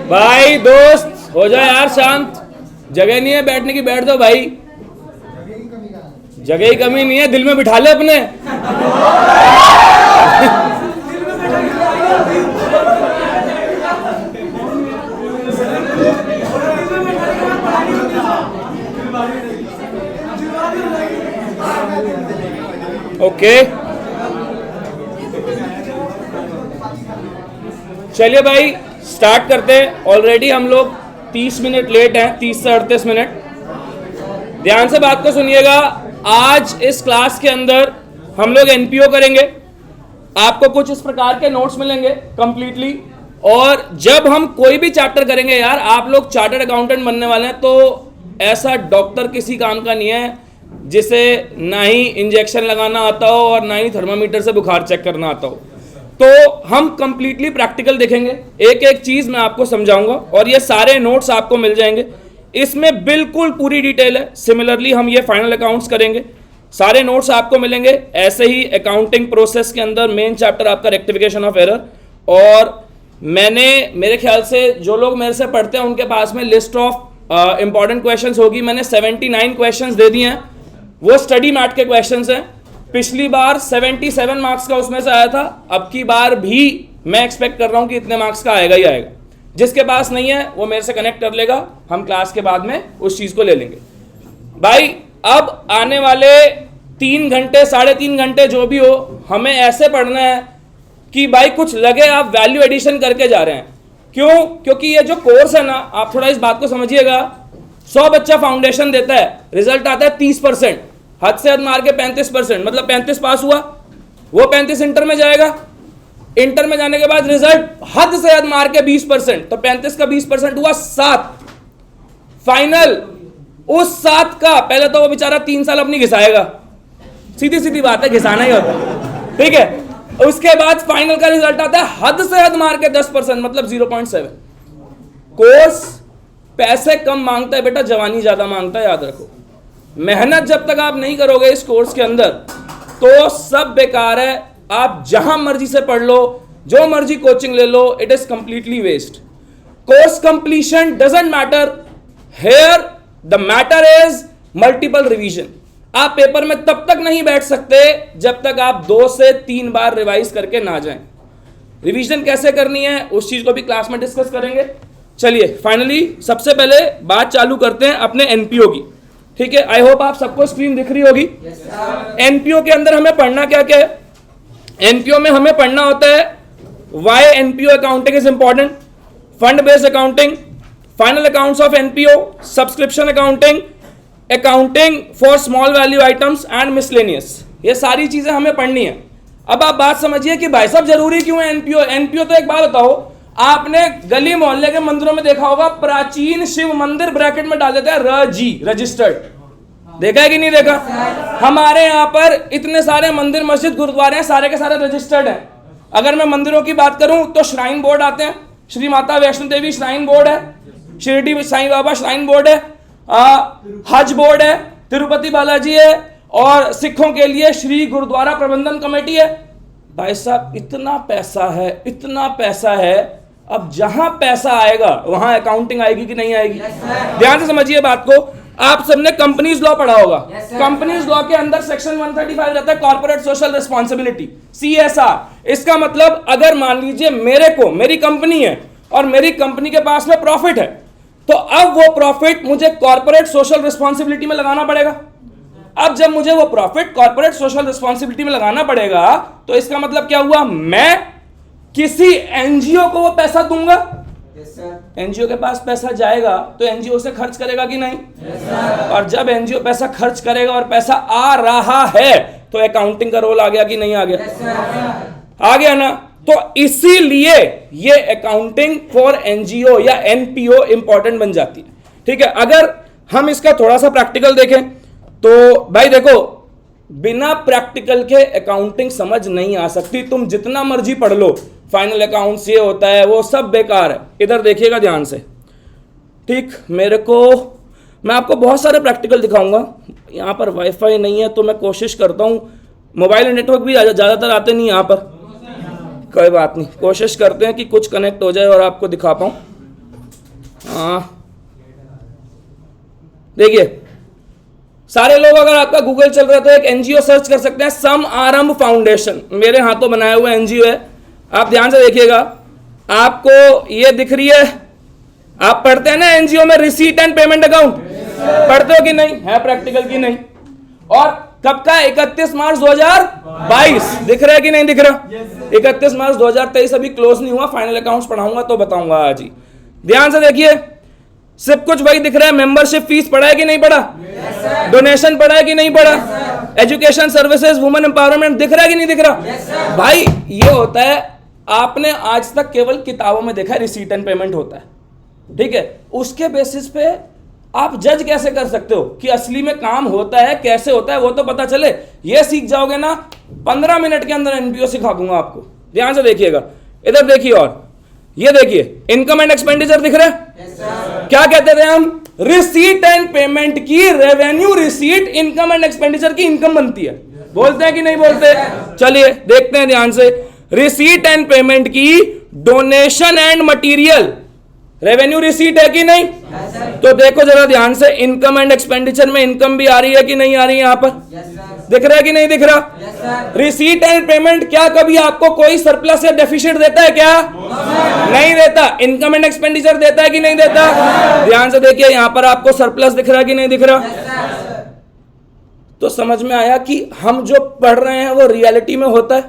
भाई दोस्त हो जाए यार शांत, जगह नहीं है बैठने की, बैठ दो भाई। जगह की कमी नहीं है, दिल में बिठा ले अपने। ओके चलिए भाई स्टार्ट करते हैं। ऑलरेडी हम लोग 30 मिनट लेट हैं, 30 से 38 मिनट। ध्यान से बात को सुनिएगा। आज इस क्लास के अंदर हम लोग एनपीओ करेंगे। आपको कुछ इस प्रकार के नोट्स मिलेंगे कंप्लीटली। और जब हम कोई भी चैप्टर करेंगे यार, आप लोग चार्टर्ड अकाउंटेंट बनने वाले हैं, तो ऐसा डॉक्टर किसी काम का नहीं है जिसे ना ही इंजेक्शन लगाना आता हो और ना ही थर्मामीटर से बुखार चेक करना आता हो। तो हम कंप्लीटली प्रैक्टिकल देखेंगे, एक एक चीज मैं आपको समझाऊंगा और ये सारे नोट्स आपको मिल जाएंगे। इसमें बिल्कुल पूरी डिटेल है। सिमिलरली हम ये फाइनल अकाउंट्स करेंगे, सारे नोट्स आपको मिलेंगे। ऐसे ही अकाउंटिंग प्रोसेस के अंदर मेन चैप्टर आपका रेक्टिफिकेशन ऑफ एरर। और मैंने मेरे ख्याल से जो लोग मेरे से पढ़ते हैं उनके पास में लिस्ट ऑफ इंपॉर्टेंट क्वेश्चंस होगी। मैंने 79 क्वेश्चंस दे दिए हैं, वो स्टडी मैट के क्वेश्चंस हैं। पिछली बार 77 मार्क्स का उसमें से आया था, अब की बार भी मैं एक्सपेक्ट कर रहा हूं कि इतने मार्क्स का आएगा ही आएगा। जिसके पास नहीं है वो मेरे से कनेक्ट कर लेगा, हम क्लास के बाद में उस चीज को ले लेंगे। भाई अब आने वाले 3 घंटे 3.5 घंटे जो भी हो, हमें ऐसे पढ़ना है कि भाई कुछ लगे आप वैल्यू एडिशन करके जा रहे हैं। क्यों? क्योंकि ये जो कोर्स है ना, आप थोड़ा इस बात को समझिएगा। 100 बच्चा फाउंडेशन देता है, रिजल्ट आता है 30%, हद से हद मार के 35%, मतलब 35 पास हुआ, वो 35 इंटर में जाएगा। इंटर में जाने के बाद रिजल्ट हद से हद मार के 20%, तो 35 का 20% हुआ 7। फाइनल उस 7 का पहले तो वो बेचारा 3 साल अपनी घिसाएगा, सीधी सीधी बात है, घिसाना ही होता है, ठीक है। उसके बाद फाइनल का रिजल्ट आता है हद से हद मार के 10%, मतलब 0.7। कोर्स पैसे कम मांगता है बेटा, जवानी ज्यादा मांगता है, याद रखो। मेहनत जब तक आप नहीं करोगे इस कोर्स के अंदर तो सब बेकार है। आप जहां मर्जी से पढ़ लो, जो मर्जी कोचिंग ले लो, it is completely waste. Course completion doesn't matter here, the matter is multiple revision. आप पेपर में तब तक नहीं बैठ सकते जब तक आप 2 से 3 बार रिवाइज करके ना जाएं। रिवीजन कैसे करनी है उस चीज को भी क्लास में डिस्कस करेंगे। चलिए फाइनली सबसे पहले बात चालू करते हैं अपने एनपीओ की, ठीक है। आई होप आप सबको स्क्रीन दिख रही होगी। एनपीओ के अंदर हमें पढ़ना क्या क्या है? एनपीओ में हमें पढ़ना होता है why NPO accounting is important, fund based accounting, final accounts of NPO, subscription accounting, accounting for small value items and miscellaneous. ये सारी चीजें हमें पढ़नी है। अब आप बात समझिए कि भाई साहब जरूरी क्यों है एनपीओ? एनपीओ तो एक बात बताओ, आपने गली मोहल्ले के मंदिरों में देखा होगा, प्राचीन शिव मंदिर ब्रैकेट में डाल देते हैं रजी, रजिस्टर्ड। देखा है कि नहीं देखा? हमारे यहाँ पर इतने सारे मंदिर मस्जिद गुरुद्वारे हैं, सारे के सारे रजिस्टर्ड हैं। अगर मैं मंदिरों की बात करूं तो श्राइन बोर्ड आते हैं, श्री माता वैष्णो देवी श्राइन बोर्ड है, शिरडी साईं बाबा श्राइन बोर्ड है, हज बोर्ड है, तिरुपति बालाजी है, और सिखों के लिए श्री गुरुद्वारा प्रबंधन कमेटी है। भाई साहब इतना पैसा है, इतना पैसा है। अब जहां पैसा आएगा वहां अकाउंटिंग आएगी कि नहीं आएगी? ध्यान से समझिए बात को। आप सबने कंपनीज लॉ पढ़ा होगा। कंपनीज लॉ के अंदर सेक्शन 135 रहता है कॉर्पोरेट सोशल रिस्पॉन्सिबिलिटी, CSR। इसका मतलब अगर मान लीजिए मेरी कंपनी है और मेरी कंपनी के पास में प्रॉफिट है, तो अब वो प्रॉफिट मुझे कॉर्पोरेट सोशल रिस्पॉन्सिबिलिटी में लगाना पड़ेगा। अब जब मुझे वो प्रॉफिट कॉर्पोरेट सोशल रिस्पॉन्सिबिलिटी में लगाना पड़ेगा, तो इसका मतलब क्या हुआ? मैं किसी एनजीओ को वो पैसा दूंगा। एनजीओ के पास पैसा जाएगा तो एनजीओ से खर्च करेगा कि नहीं? और जब एनजीओ पैसा खर्च करेगा और पैसा आ रहा है तो अकाउंटिंग का रोल आ गया कि नहीं आ गया? आ गया ना। तो इसीलिए ये अकाउंटिंग फॉर एनजीओ या एनपीओ इंपॉर्टेंट बन जाती है, ठीक है। अगर हम इसका थोड़ा सा प्रैक्टिकल देखें तो भाई देखो, बिना प्रैक्टिकल के अकाउंटिंग समझ नहीं आ सकती। तुम जितना मर्जी पढ़ लो, फाइनल अकाउंट्स ये होता है वो सब बेकार है। इधर देखिएगा ध्यान से, ठीक। मैं आपको बहुत सारे प्रैक्टिकल दिखाऊंगा। यहाँ पर वाईफाई नहीं है तो मैं कोशिश करता हूँ, मोबाइल नेटवर्क भी ज़्यादातर आते नहीं यहाँ पर, कोई बात नहीं, कोशिश करते हैं कि कुछ कनेक्ट हो जाए और आपको दिखा पाऊँ। देखिए सारे लोग, अगर आपका गूगल चल रहा है तो एक एनजीओ सर्च कर सकते हैं, सम आरंभ फाउंडेशन, मेरे हाथों बनाया हुआ एनजीओ है। आप ध्यान से देखिएगा, आपको ये दिख रही है, आप पढ़ते हैं ना एनजीओ में रिसीट एंड पेमेंट अकाउंट, पढ़ते हो कि नहीं, है प्रैक्टिकल की नहीं। और कब का, 31 मार्च 2022, दिख रहा है कि नहीं दिख रहा? 31 मार्च 2023 अभी क्लोज नहीं हुआ, फाइनल अकाउंट्स पढ़ाऊंगा तो बताऊंगा आज ही। ध्यान से देखिए, सब कुछ वही दिख रहा है। मेंबरशिप फीस पढ़ा है कि नहीं पढ़ा? डोनेशन पढ़ा है कि नहीं पढ़ा? एजुकेशन सर्विसेज, वुमेन एम्पावरमेंट दिख रहा है कि नहीं दिख रहा? भाई ये होता है, आपने आज तक केवल किताबों में देखा है रिसीट एंड पेमेंट होता है, ठीक है। उसके बेसिस पे आप जज कैसे कर सकते हो कि असली में काम होता है, कैसे होता है, वो तो पता चले। ये सीख जाओगे ना, 15 मिनट के अंदर एनपीओ सिखा दूंगा आपको। ध्यान से देखिएगा, इधर देखिए, और ये देखिए इनकम एंड एक्सपेंडिचर दिख रहा है। क्या कहते थे हम? रिसीट एंड पेमेंट की revenue receipt, income and expenditure की इनकम बनती है। बोलते हैं कि नहीं बोलते? चलिए देखते हैं ध्यान से। रिसीट एंड पेमेंट की donation and material revenue receipt है कि नहीं? तो देखो जरा ध्यान से, इनकम एंड एक्सपेंडिचर में इनकम भी आ रही है कि नहीं आ रही है? यहां पर दिख रहा है कि नहीं दिख रहा? रिसीट एंड पेमेंट क्या कभी आपको कोई सरप्लस या डेफिसिट देता है क्या? नहीं देता। इनकम एंड एक्सपेंडिचर देता है कि नहीं देता? ध्यान से देखिए, यहां पर आपको सरप्लस दिख रहा है कि नहीं दिख रहा? तो समझ में आया कि हम जो पढ़ रहे हैं वो रियलिटी में होता है।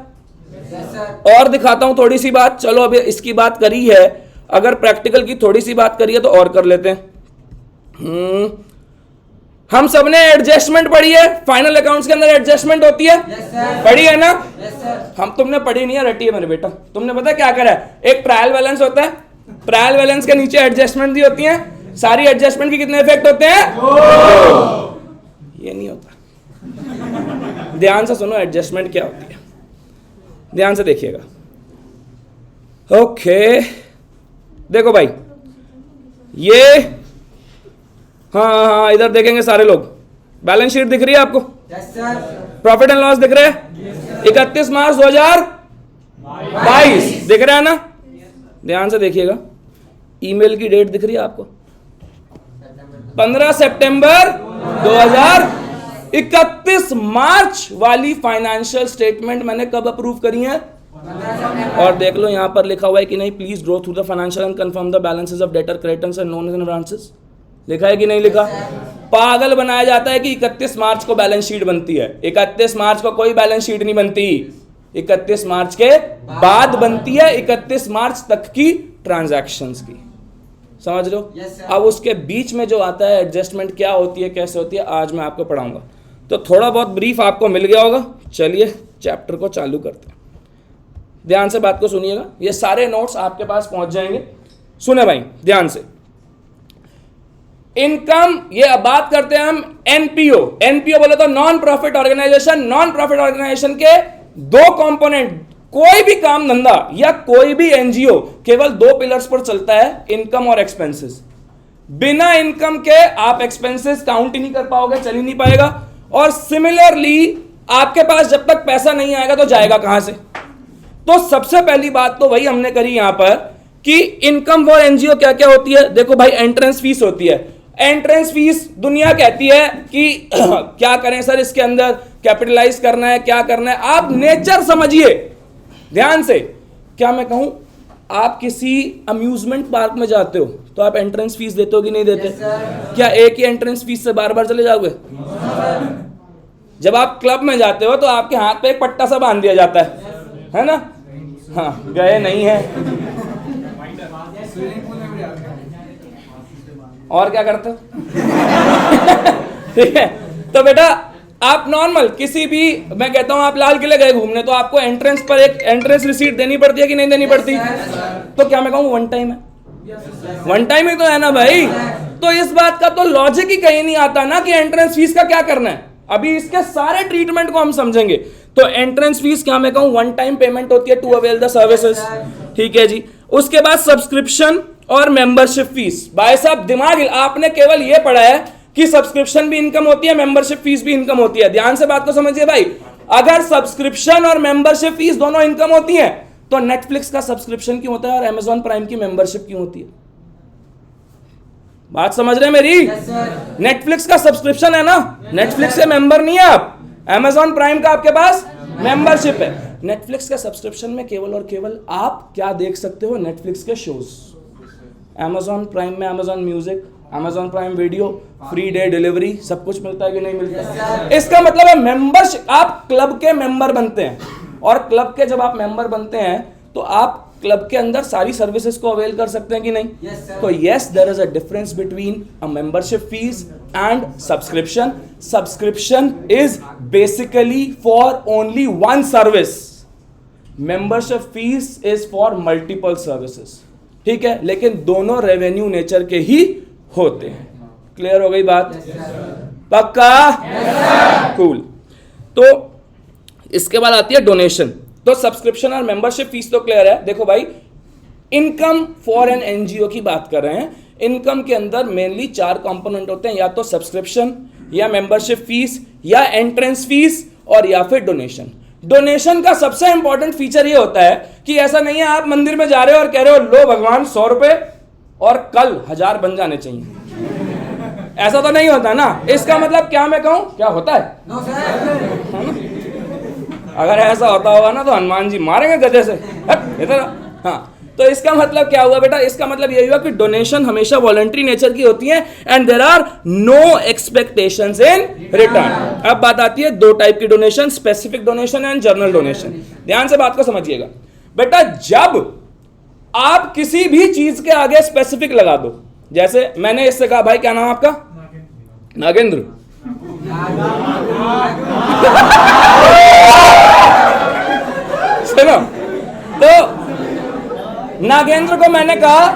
और दिखाता हूं थोड़ी सी बात, चलो अभी इसकी बात करी है, अगर प्रैक्टिकल की थोड़ी सी बात करिए तो और कर लेते हैं। हम सबने एडजस्टमेंट पढ़ी है, फाइनल अकाउंट्स के अंदर एडजस्टमेंट होती है, पढ़ी है ना? हम तुमने पढ़ी नहीं है, रटी है मेरे बेटा। तुमने पता क्या करा है? एक ट्रायल बैलेंस होता है, ट्रायल बैलेंस के नीचे एडजस्टमेंट दी होती है, सारी एडजस्टमेंट के कितने इफेक्ट होते हैं? ये नहीं होता। ध्यान से सुनो, एडजस्टमेंट क्या होती है, ध्यान से देखिएगा। ओके देखो भाई, ये हाँ इधर देखेंगे सारे लोग, बैलेंस शीट दिख रही है आपको? प्रॉफिट एंड लॉस दिख रहा है? 31 मार्च 2022 दिख रहा है ना? ध्यान से देखिएगा, ईमेल की डेट दिख रही है आपको? 15 सितंबर 2031 मार्च वाली फाइनेंशियल स्टेटमेंट मैंने कब अप्रूव करी है? और देख लो यहां पर लिखा हुआ है कि नहीं, please go through the financial and confirm the balances of debtor, creditors and loans and advances. लिखा है कि नहीं लिखा? पागल बनाया जाता है कि 31 मार्च को बैलेंस शीट बनती है। 31 मार्च को कोई बैलेंस शीट नहीं बनती, 31 मार्च के बाद बनती है, 31 मार्च तक की ट्रांजैक्शंस की, समझ लो। अब उसके बीच में जो आता है एडजस्टमेंट क्या होती है, कैसे होती है, आज मैं आपको पढ़ाऊंगा। तो थोड़ा बहुत ब्रीफ आपको मिल गया होगा। चलिए चैप्टर को चालू करते हैं, ध्यान से बात को सुनिएगा, ये सारे नोट्स आपके पास पहुंच जाएंगे। सुने भाई ध्यान से, इनकम, ये अब बात करते हैं हम एनपीओ। एनपीओ बोले तो non profit organisation. Non profit organisation के दो कंपोनेंट, कोई भी काम धंधा या कोई भी एनजीओ केवल दो पिलर्स पर चलता है, इनकम और एक्सपेंसेस। बिना इनकम के आप एक्सपेंसेस काउंट ही नहीं कर पाओगे, चल ही नहीं पाएगा। और सिमिलरली आपके पास जब तक पैसा नहीं आएगा तो जाएगा कहां से? तो सबसे पहली बात तो वही हमने करी यहां पर कि इनकम फॉर एनजीओ क्या क्या होती है। देखो भाई, एंट्रेंस फीस होती है। एंट्रेंस फीस दुनिया कहती है कि क्या करें सर, इसके अंदर कैपिटलाइज करना है, क्या करना है, आप नेचर समझिए ध्यान से। क्या मैं कहूं, आप किसी अम्यूजमेंट पार्क में जाते हो तो आप एंट्रेंस फीस देते हो कि नहीं देते? क्या एक ही एंट्रेंस फीस से बार बार चले जाओगे? जब आप क्लब में जाते हो तो आपके हाथ पे एक पट्टा सा बांध दिया जाता है ना? हाँ, गए नहीं है। और क्या करते हो? ठीक है, तो बेटा आप नॉर्मल किसी भी, मैं कहता हूं आप लाल किले गए घूमने तो आपको एंट्रेंस पर एक एंट्रेंस रिसीट देनी पड़ती है कि नहीं देनी पड़ती? तो क्या मैं कहूं वन टाइम है? वन टाइम ही तो है ना भाई। तो इस बात का तो लॉजिक ही कहीं नहीं आता ना कि एंट्रेंस फीस का क्या करना है। अभी इसके सारे ट्रीटमेंट को हम समझेंगे। तो एंट्रेंस फीस क्या मैं कहूं वन टाइम पेमेंट होती है टू अवेल द सर्विसेज, ठीक है जी। उसके बाद सब्सक्रिप्शन और मेंबरशिप फीस। भाई साहब दिमाग, आपने केवल ये पढ़ा है कि सब्सक्रिप्शन भी इनकम होती है, मेंबरशिप फीस भी इनकम होती है। ध्यान से बात को समझिए भाई, अगर सब्सक्रिप्शन और मेंबरशिप फीस दोनों इनकम होती है तो नेटफ्लिक्स का सब्सक्रिप्शन क्यों होता है और अमेजॉन प्राइम की मेंबरशिप क्यों होती है? बात समझ रहे हैं मेरी? नेटफ्लिक्स का सब्सक्रिप्शन है ना, नेटफ्लिक्स के मेंबर नहीं है आप, Amazon प्राइम का आपके पास मेंबरशिप है। नेटफ्लिक्स का सब्सक्रिप्शन में केवल और केवल आप क्या देख सकते हो? नेटफ्लिक्स के शोज। Amazon प्राइम में Amazon music, Amazon prime video, free day delivery, सब कुछ मिलता है कि नहीं मिलता? इसका मतलब है मेंबरशिप, आप क्लब के मेंबर बनते हैं, और क्लब के जब आप मेंबर बनते हैं तो आप क्लब के अंदर सारी सर्विसेज को अवेल कर सकते हैं कि नहीं? तो yes, there is a difference between a membership fee and subscription. Subscription is basically for only one service, membership fee is for multiple services, ठीक है? लेकिन दोनों रेवेन्यू नेचर के ही होते हैं। क्लियर हो गई बात? पक्का? कूल। तो इसके बाद आती है डोनेशन। तो सब्सक्रिप्शन और मेंबरशिप फीस तो क्लियर है। देखो भाई, इनकम फॉर एन एनजीओ की बात कर रहे हैं। इनकम के अंदर मेनली 4 कंपोनेंट होते हैं, या तो सब्सक्रिप्शन, या मेंबरशिप फीस, या एंट्रेंस फीस, और या फिर डोनेशन। डोनेशन का सबसे इंपॉर्टेंट फीचर ये होता है कि ऐसा नहीं है आप मंदिर में जा रहे हो और कह रहे हो लो भगवान 100 रुपए और कल 1000 बन जाने चाहिए, ऐसा तो नहीं होता ना। इसका मतलब क्या मैं कहूं, क्या होता है? No, sir. अगर ऐसा होता होगा ना तो हनुमान जी मारेंगे गधे से, इधर। हाँ, तो इसका मतलब क्या हुआ बेटा? इसका मतलब यही हुआ कि डोनेशन हमेशा वॉलंटरी नेचर की होती है, and there are no expectations in return. अब बात आती है 2 टाइप की donation, specific donation and general donation. ध्यान से बात को समझिएगा बेटा। जब आप किसी भी चीज के आगे स्पेसिफिक लगा दो, जैसे मैंने इससे कहा भाई क्या नाम आपका? नागेंद्र। सुनो, तो नागेंद्र को मैंने कहा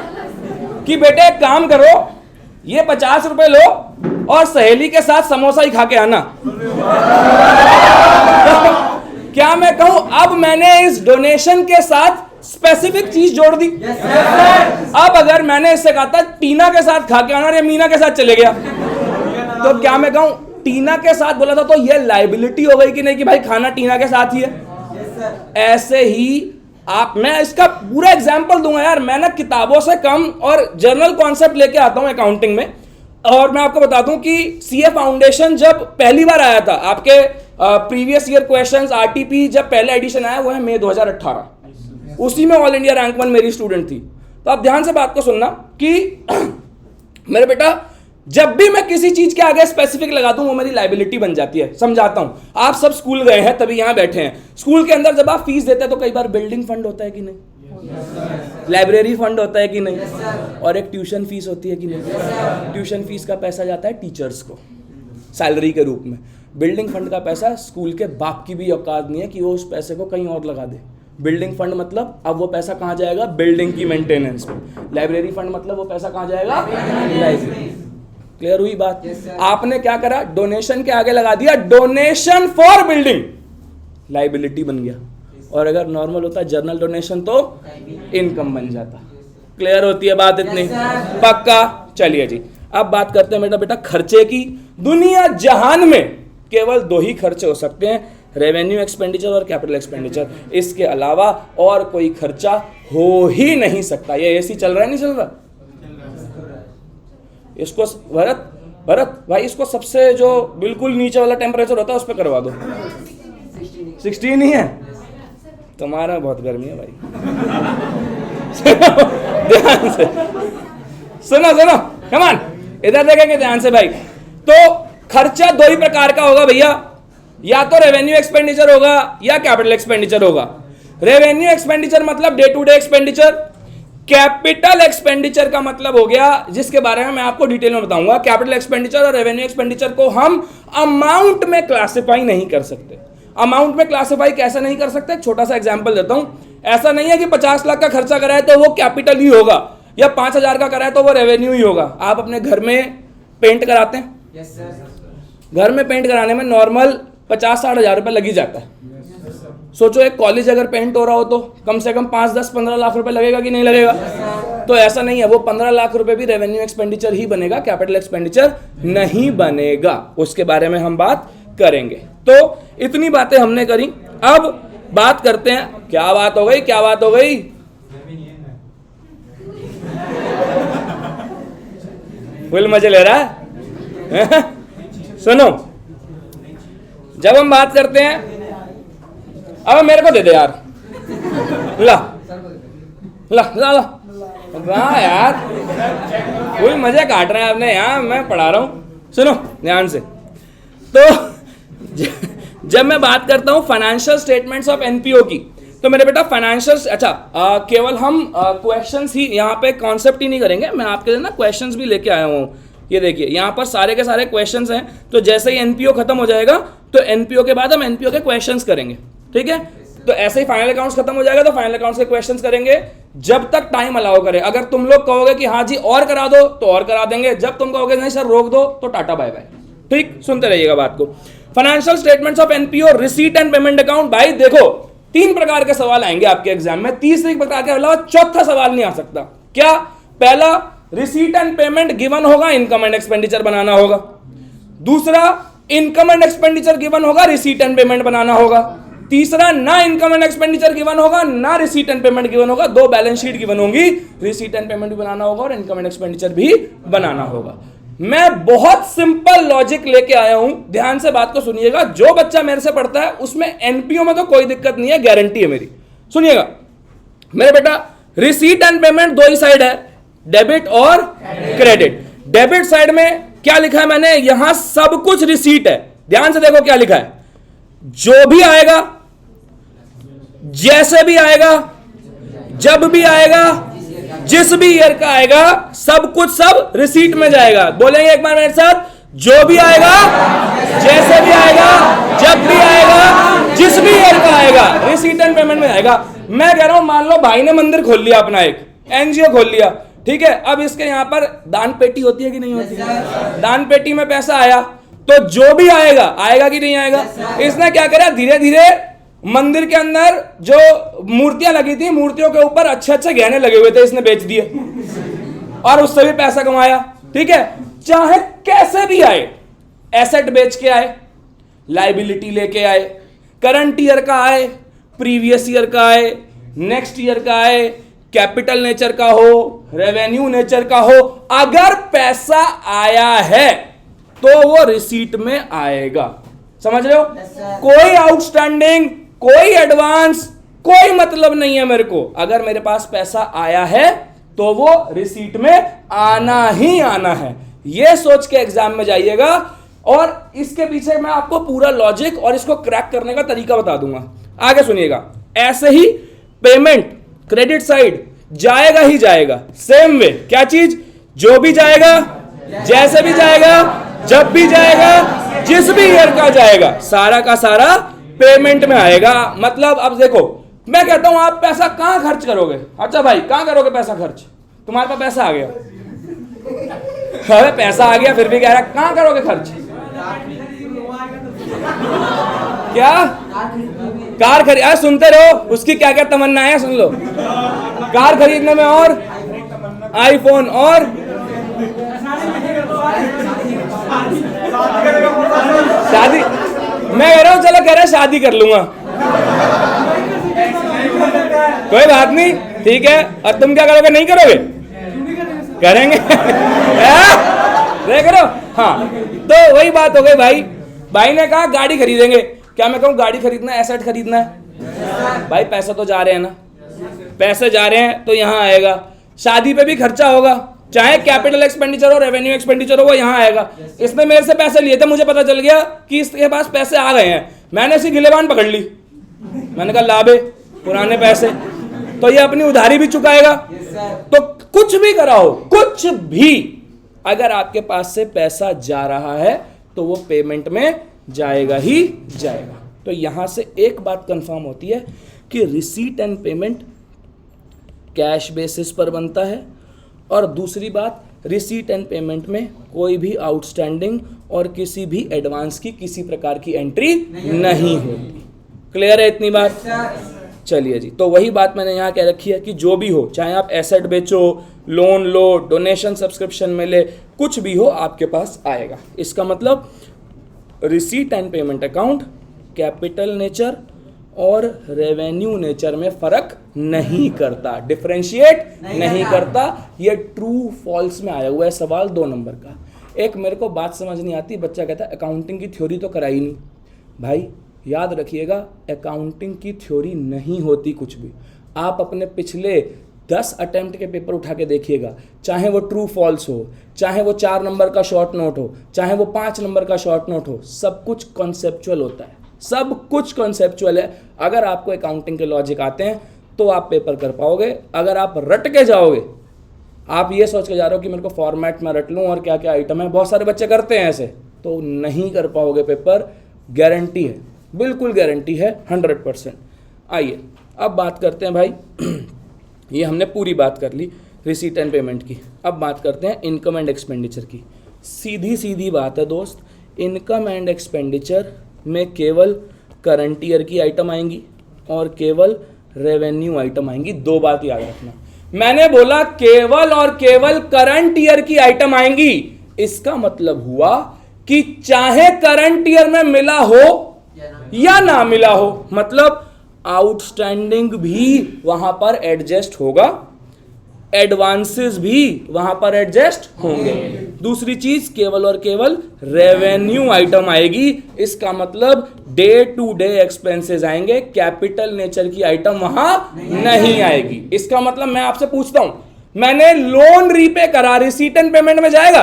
कि बेटे एक काम करो, ये 50 रुपए लो और सहेली के साथ समोसा ही खा के आना। क्या मैं कहूं, अब मैंने इस डोनेशन के साथ स्पेसिफिक चीज जोड़ दी। अब अगर मैंने इससे कहा था टीना के साथ खा के आना, और ये मीना के साथ चले गया, तो क्या मैं कहूं टीना के साथ बोला था, तो ये लायबिलिटी हो गई कि नहीं कि भाई खाना टीना के साथ ही है? ऐसे ही आप, मैं इसका पूरा एग्जांपल दूंगा यार। मैं ना किताबों से कम और जनरल कॉन्सेप्ट लेके आता हूं अकाउंटिंग में। और मैं आपको बता दूं कि सीए फाउंडेशन जब पहली बार आया था, आपके प्रीवियस ईयर क्वेश्चंस आरटीपी जब पहला एडिशन आया वो है मई 2018, उसी में ऑल इंडिया रैंक 1 मेरी स्टूडेंट थी। तो आप ध्यान से बात को सुनना कि मेरे बेटा, जब भी मैं किसी चीज के आगे स्पेसिफिक लगा दूं वो मेरी लायबिलिटी बन जाती है। समझाता हूं। आप सब स्कूल गए हैं तभी यहां बैठे हैं। स्कूल के अंदर जब आप फीस देते हैं तो कई बार बिल्डिंग फंड होता है कि नहीं? लाइब्रेरी फंड होता है कि नहीं? और एक ट्यूशन फीस होती है कि नहीं? ट्यूशन फीस का पैसा जाता है टीचर्स को सैलरी के रूप में। बिल्डिंग फंड का पैसा स्कूल के बाप की भी औकात नहीं है कि वो उस पैसे को कहीं और लगा दे। बिल्डिंग फंड मतलब अब वो पैसा कहां जाएगा? बिल्डिंग की मेंटेनेंस में। लाइब्रेरी फंड मतलब वो पैसा कहां जाएगा? लाइब्रेरी। क्लियर हुई बात? आपने क्या करा? डोनेशन के आगे लगा दिया डोनेशन फॉर बिल्डिंग, लाइबिलिटी बन गया। और अगर नॉर्मल होता जनरल डोनेशन तो इनकम बन जाता। क्लियर होती है बात इतनी? पक्का? चलिए जी, अब बात करते हैं बेटा खर्चे की। दुनिया जहान में केवल 2 ही खर्चे हो सकते हैं, रेवेन्यू एक्सपेंडिचर और कैपिटल एक्सपेंडिचर। इसके अलावा और कोई खर्चा हो ही नहीं सकता। ये एसी चल रहा है नहीं चल रहा? इसको भरत भाई, इसको सबसे जो बिल्कुल नीचे वाला टेम्परेचर होता है उस पर करवा दो। 16 ही है? तुम्हारा बहुत गर्मी है भाई। ध्यान से सुनो, कम ऑन, इधर देखेंगे ध्यान से भाई। तो खर्चा 2 ही प्रकार का होगा भैया, या तो रेवेन्यू एक्सपेंडिचर होगा या कैपिटल एक्सपेंडिचर होगा। रेवेन्यू एक्सपेंडिचर मतलब day to day expenditure. Capital expenditure का मतलब हो गया, जिसके बारे में मैं आपको डिटेल में बताऊंगा। कैपिटल एक्सपेंडिचर और रेवेन्यू एक्सपेंडिचर को हम अमाउंट में क्लासिफाई नहीं कर सकते। अमाउंट में क्लासिफाई कैसे नहीं कर सकते? छोटा सा एग्जांपल देता हूं। ऐसा नहीं है कि 50 लाख का खर्चा कराए तो वो कैपिटल ही होगा, या 5000 का कराए तो वो रेवेन्यू ही होगा। आप अपने घर में पेंट कराते हैं? Yes sir. घर में पेंट कराने में नॉर्मल 50-60 हजार रुपए लग ही जाता है। सोचो एक कॉलेज अगर पेंट हो रहा हो तो कम से कम 5-10-15 लाख रुपए लगेगा कि नहीं लगेगा? तो ऐसा नहीं है, वो 15 लाख रुपए भी रेवेन्यू एक्सपेंडिचर ही बनेगा, कैपिटल एक्सपेंडिचर नहीं बनेगा। उसके बारे में हम बात करेंगे। तो इतनी बातें हमने करी। अब बात करते हैं, क्या बात हो गई? फुल मजे ले रहा है। सुनो, जब हम बात करते हैं, अब मेरे को दे दे यार, ला ला ला ला, वाह यार, फुल मजे काट रहे हैं आपने यहाँ, मैं पढ़ा रहा हूँ। सुनो ध्यान से, तो जब मैं बात करता हूँ फाइनेंशियल स्टेटमेंट्स ऑफ एनपीओ की, तो मेरे बेटा फाइनेंशियल, अच्छा केवल हम क्वेश्चंस ही यहाँ पे कॉन्सेप्ट ही नहीं करेंगे, मैं आपके लिए ना क्वेश्चंस भी लेके आया हूँ। ये देखिए यहाँ पर सारे के सारे क्वेश्चंस हैं, तो जैसे ही एनपीओ खत्म हो जाएगा तो एनपीओ के बाद हम एनपीओ के क्वेश्चंस करेंगे, ठीक है। तो ऐसे ही फाइनल अकाउंट्स खत्म हो जाएगा तो फाइनल अकाउंट्स के क्वेश्चंस करेंगे, जब तक टाइम अलाउ करे। अगर तुम लोग कहोगे कि हाँ जी और करा दो तो और करा देंगे, जब तुम कहोगे नहीं सर रोक दो तो टाटा बाय बाय, ठीक। सुनते रहिएगा बात को। Financial statements of NPO, receipt and payment account. भाई देखो 3 प्रकार के सवाल आएंगे आपके एग्जाम में, तीसरे प्रकार के अलावा चौथा सवाल नहीं आ सकता। क्या? पहला, रिसीट एंड पेमेंट गिवन होगा, इनकम एंड एक्सपेंडिचर बनाना होगा। दूसरा, इनकम एंड एक्सपेंडिचर गिवन होगा, रिसीट एंड पेमेंट बनाना होगा। तीसरा, ना इनकम एंड एक्सपेंडिचर गिवन होगा, ना रिसीट एंड पेमेंट गिवन होगा, 2 बैलेंस शीट गिवन होंगी, रिसीट एंड पेमेंट भी बनाना होगा और इनकम एंड एक्सपेंडिचर भी बनाना होगा। मैं बहुत सिंपल लॉजिक लेके आया हूं, ध्यान से बात को सुनिएगा। जो बच्चा मेरे से पढ़ता है उसमें एनपीओ में तो कोई दिक्कत नहीं है, गारंटी है मेरी। सुनिएगा मेरे बेटा, receipt and payment 2 he side है, डेबिट और क्रेडिट। डेबिट साइड में क्या लिखा है मैंने, यहां सब कुछ रिसीट है। ध्यान से देखो क्या लिखा है, जो भी आएगा, जैसे भी आएगा, जब भी आएगा, जिस भी ईयर का आएगा, सब कुछ सब रिसीट में जाएगा। बोलेंगे एक बार मेरे साथ, जो भी आएगा, जैसे भी आएगा, जब भी आएगा, जिस भी ईयर का आएगा, रिसीट एंड पेमेंट में आएगा। मैं कह रहा हूं, मान लो भाई ने मंदिर खोल लिया अपना, एक एनजीओ खोल लिया, ठीक है। अब इसके यहां पर दान पेटी होती है कि नहीं होती है? दान पेटी में पैसा आया तो जो भी आएगा, आएगा कि नहीं आएगा? इसने क्या करा, धीरे धीरे मंदिर के अंदर जो मूर्तियां लगी थी, मूर्तियों के ऊपर अच्छे अच्छे गहने लगे हुए थे, इसने बेच दिए और उससे भी पैसा कमाया, ठीक है। चाहे कैसे भी आए, एसेट बेच के आए, लायबिलिटी लेके आए, करंट ईयर का आए, प्रीवियस ईयर का आए, नेक्स्ट ईयर का आए, कैपिटल नेचर का हो, रेवेन्यू नेचर का हो, अगर पैसा आया है तो वो रिसीट में आएगा। समझ रहे हो? कोई आउटस्टैंडिंग, कोई एडवांस, कोई मतलब नहीं है मेरे को। अगर मेरे पास पैसा आया है तो वो रिसीट में आना ही आना है। ये सोच के एग्जाम में जाइएगा, और इसके पीछे मैं आपको पूरा लॉजिक और इसको क्रैक करने का तरीका बता दूंगा। आगे सुनिएगा। ऐसे ही पेमेंट क्रेडिट साइड जाएगा ही जाएगा, सेम वे। क्या चीज? जो भी जाएगा, जैसे भी जाएगा, जब भी जाएगा, जिस भी ईयर का जाएगा, सारा का सारा पेमेंट में आएगा। मतलब अब देखो, मैं कहता हूं आप पैसा कहां खर्च करोगे? अच्छा भाई, कहां करोगे पैसा खर्च? तुम्हारे पास पैसा आ गया, अरे पैसा आ गया फिर भी कह रहा कहां करोगे खर्च? क्या? कार खरीद, सुनते रहो, उसकी क्या क्या तमन्ना है सुन लो। कार खरीदने में और आईफोन और शादी। मैं कह रहा हूं चलो, कह रहा शादी कर लूंगा, कोई बात नहीं, ठीक है। और तुम क्या करोगे? नहीं करोगे? करेंगे। देख रहे हो? हाँ, तो वही बात हो गई भाई। भाई ने कहा गाड़ी खरीदेंगे, क्या मैं कहूँ गाड़ी खरीदना है, एसेट खरीदना है? भाई पैसा तो जा रहे हैं ना, पैसे जा रहे हैं तो यहाँ आएगा। शादी पे भी खर्चा होगा, चाहे कैपिटल एक्सपेंडिचर हो, रेवेन्यू एक्सपेंडिचर हो, वो यहाँ आएगा। इसने मेरे से पैसे लिए थे, मुझे पता चल गया कि इसके पास पैसे आ गए हैं, मैंने इसी गिलेबान पकड़ ली। मैंने कहा लाभे पुराने पैसे, तो ये अपनी उधारी भी चुकाएगा। तो कुछ भी कराओ, कुछ भी, अगर आपके पास से पैसा जा रहा है तो वो पेमेंट में जाएगा ही जाएगा। तो यहां से एक बात कंफर्म होती है कि receipt and payment cash basis पर बनता है, और दूसरी बात, रिसीट एंड पेमेंट में कोई भी आउटस्टैंडिंग और किसी भी एडवांस की किसी प्रकार की एंट्री नहीं होती। क्लियर है इतनी बात? चलिए जी, तो वही बात मैंने यहाँ कह रखी है कि जो भी हो, चाहे आप एसेट बेचो, लोन लो, डोनेशन सब्सक्रिप्शन मिले, कुछ भी हो आपके पास आएगा। इसका मतलब receipt and payment account capital nature और रेवेन्यू नेचर में फर्क नहीं करता, डिफरेंशिएट नहीं करता। ये ट्रू फॉल्स में आया हुआ है सवाल 2 नंबर का। एक मेरे को बात समझ नहीं आती, बच्चा कहता है अकाउंटिंग की थ्योरी तो कराई नहीं। भाई याद रखिएगा, अकाउंटिंग की थ्योरी नहीं होती कुछ भी। आप अपने पिछले 10 अटेम्प्ट के पेपर उठा के देखिएगा, चाहे वो ट्रू फॉल्स हो, चाहे वो 4 नंबर का शॉर्ट नोट हो, चाहे वो 5 नंबर का शॉर्ट नोट हो, सब कुछ कॉन्सेप्चुअल होता है, सब कुछ कॉन्सेप्चुअल है। अगर आपको अकाउंटिंग के लॉजिक आते हैं तो आप पेपर कर पाओगे। अगर आप रट के जाओगे, आप ये सोच के जा रहे हो कि मेरे को फॉर्मेट में रट लूँ और क्या क्या आइटम है, बहुत सारे बच्चे करते हैं ऐसे, तो नहीं कर पाओगे पेपर, गारंटी है, बिल्कुल गारंटी है 100%। आइए अब बात करते हैं भाई, ये हमने पूरी बात कर ली रिसीट एंड पेमेंट की। अब बात करते हैं इनकम एंड एक्सपेंडिचर की। सीधी सीधी बात है दोस्त, इनकम एंड एक्सपेंडिचर में केवल करंट ईयर की आइटम आएंगी और केवल रेवेन्यू आइटम आएंगी। 2 बात याद रखना, मैंने बोला केवल और केवल करंट ईयर की आइटम आएंगी। इसका मतलब हुआ कि चाहे करंट ईयर में मिला हो या ना मिला हो, मतलब आउटस्टैंडिंग भी वहां पर एडजस्ट होगा, एडवांसेस भी वहां पर एडजस्ट होंगे। दूसरी चीज, केवल और केवल रेवेन्यू आइटम आएगी। इसका मतलब डे टू डे एक्सपेंसेस आएंगे, कैपिटल नेचर की आइटम वहां नहीं आएगी। इसका मतलब मैं आपसे पूछता हूं, मैंने लोन रीपे करा, रिसीट एंड पेमेंट में जाएगा?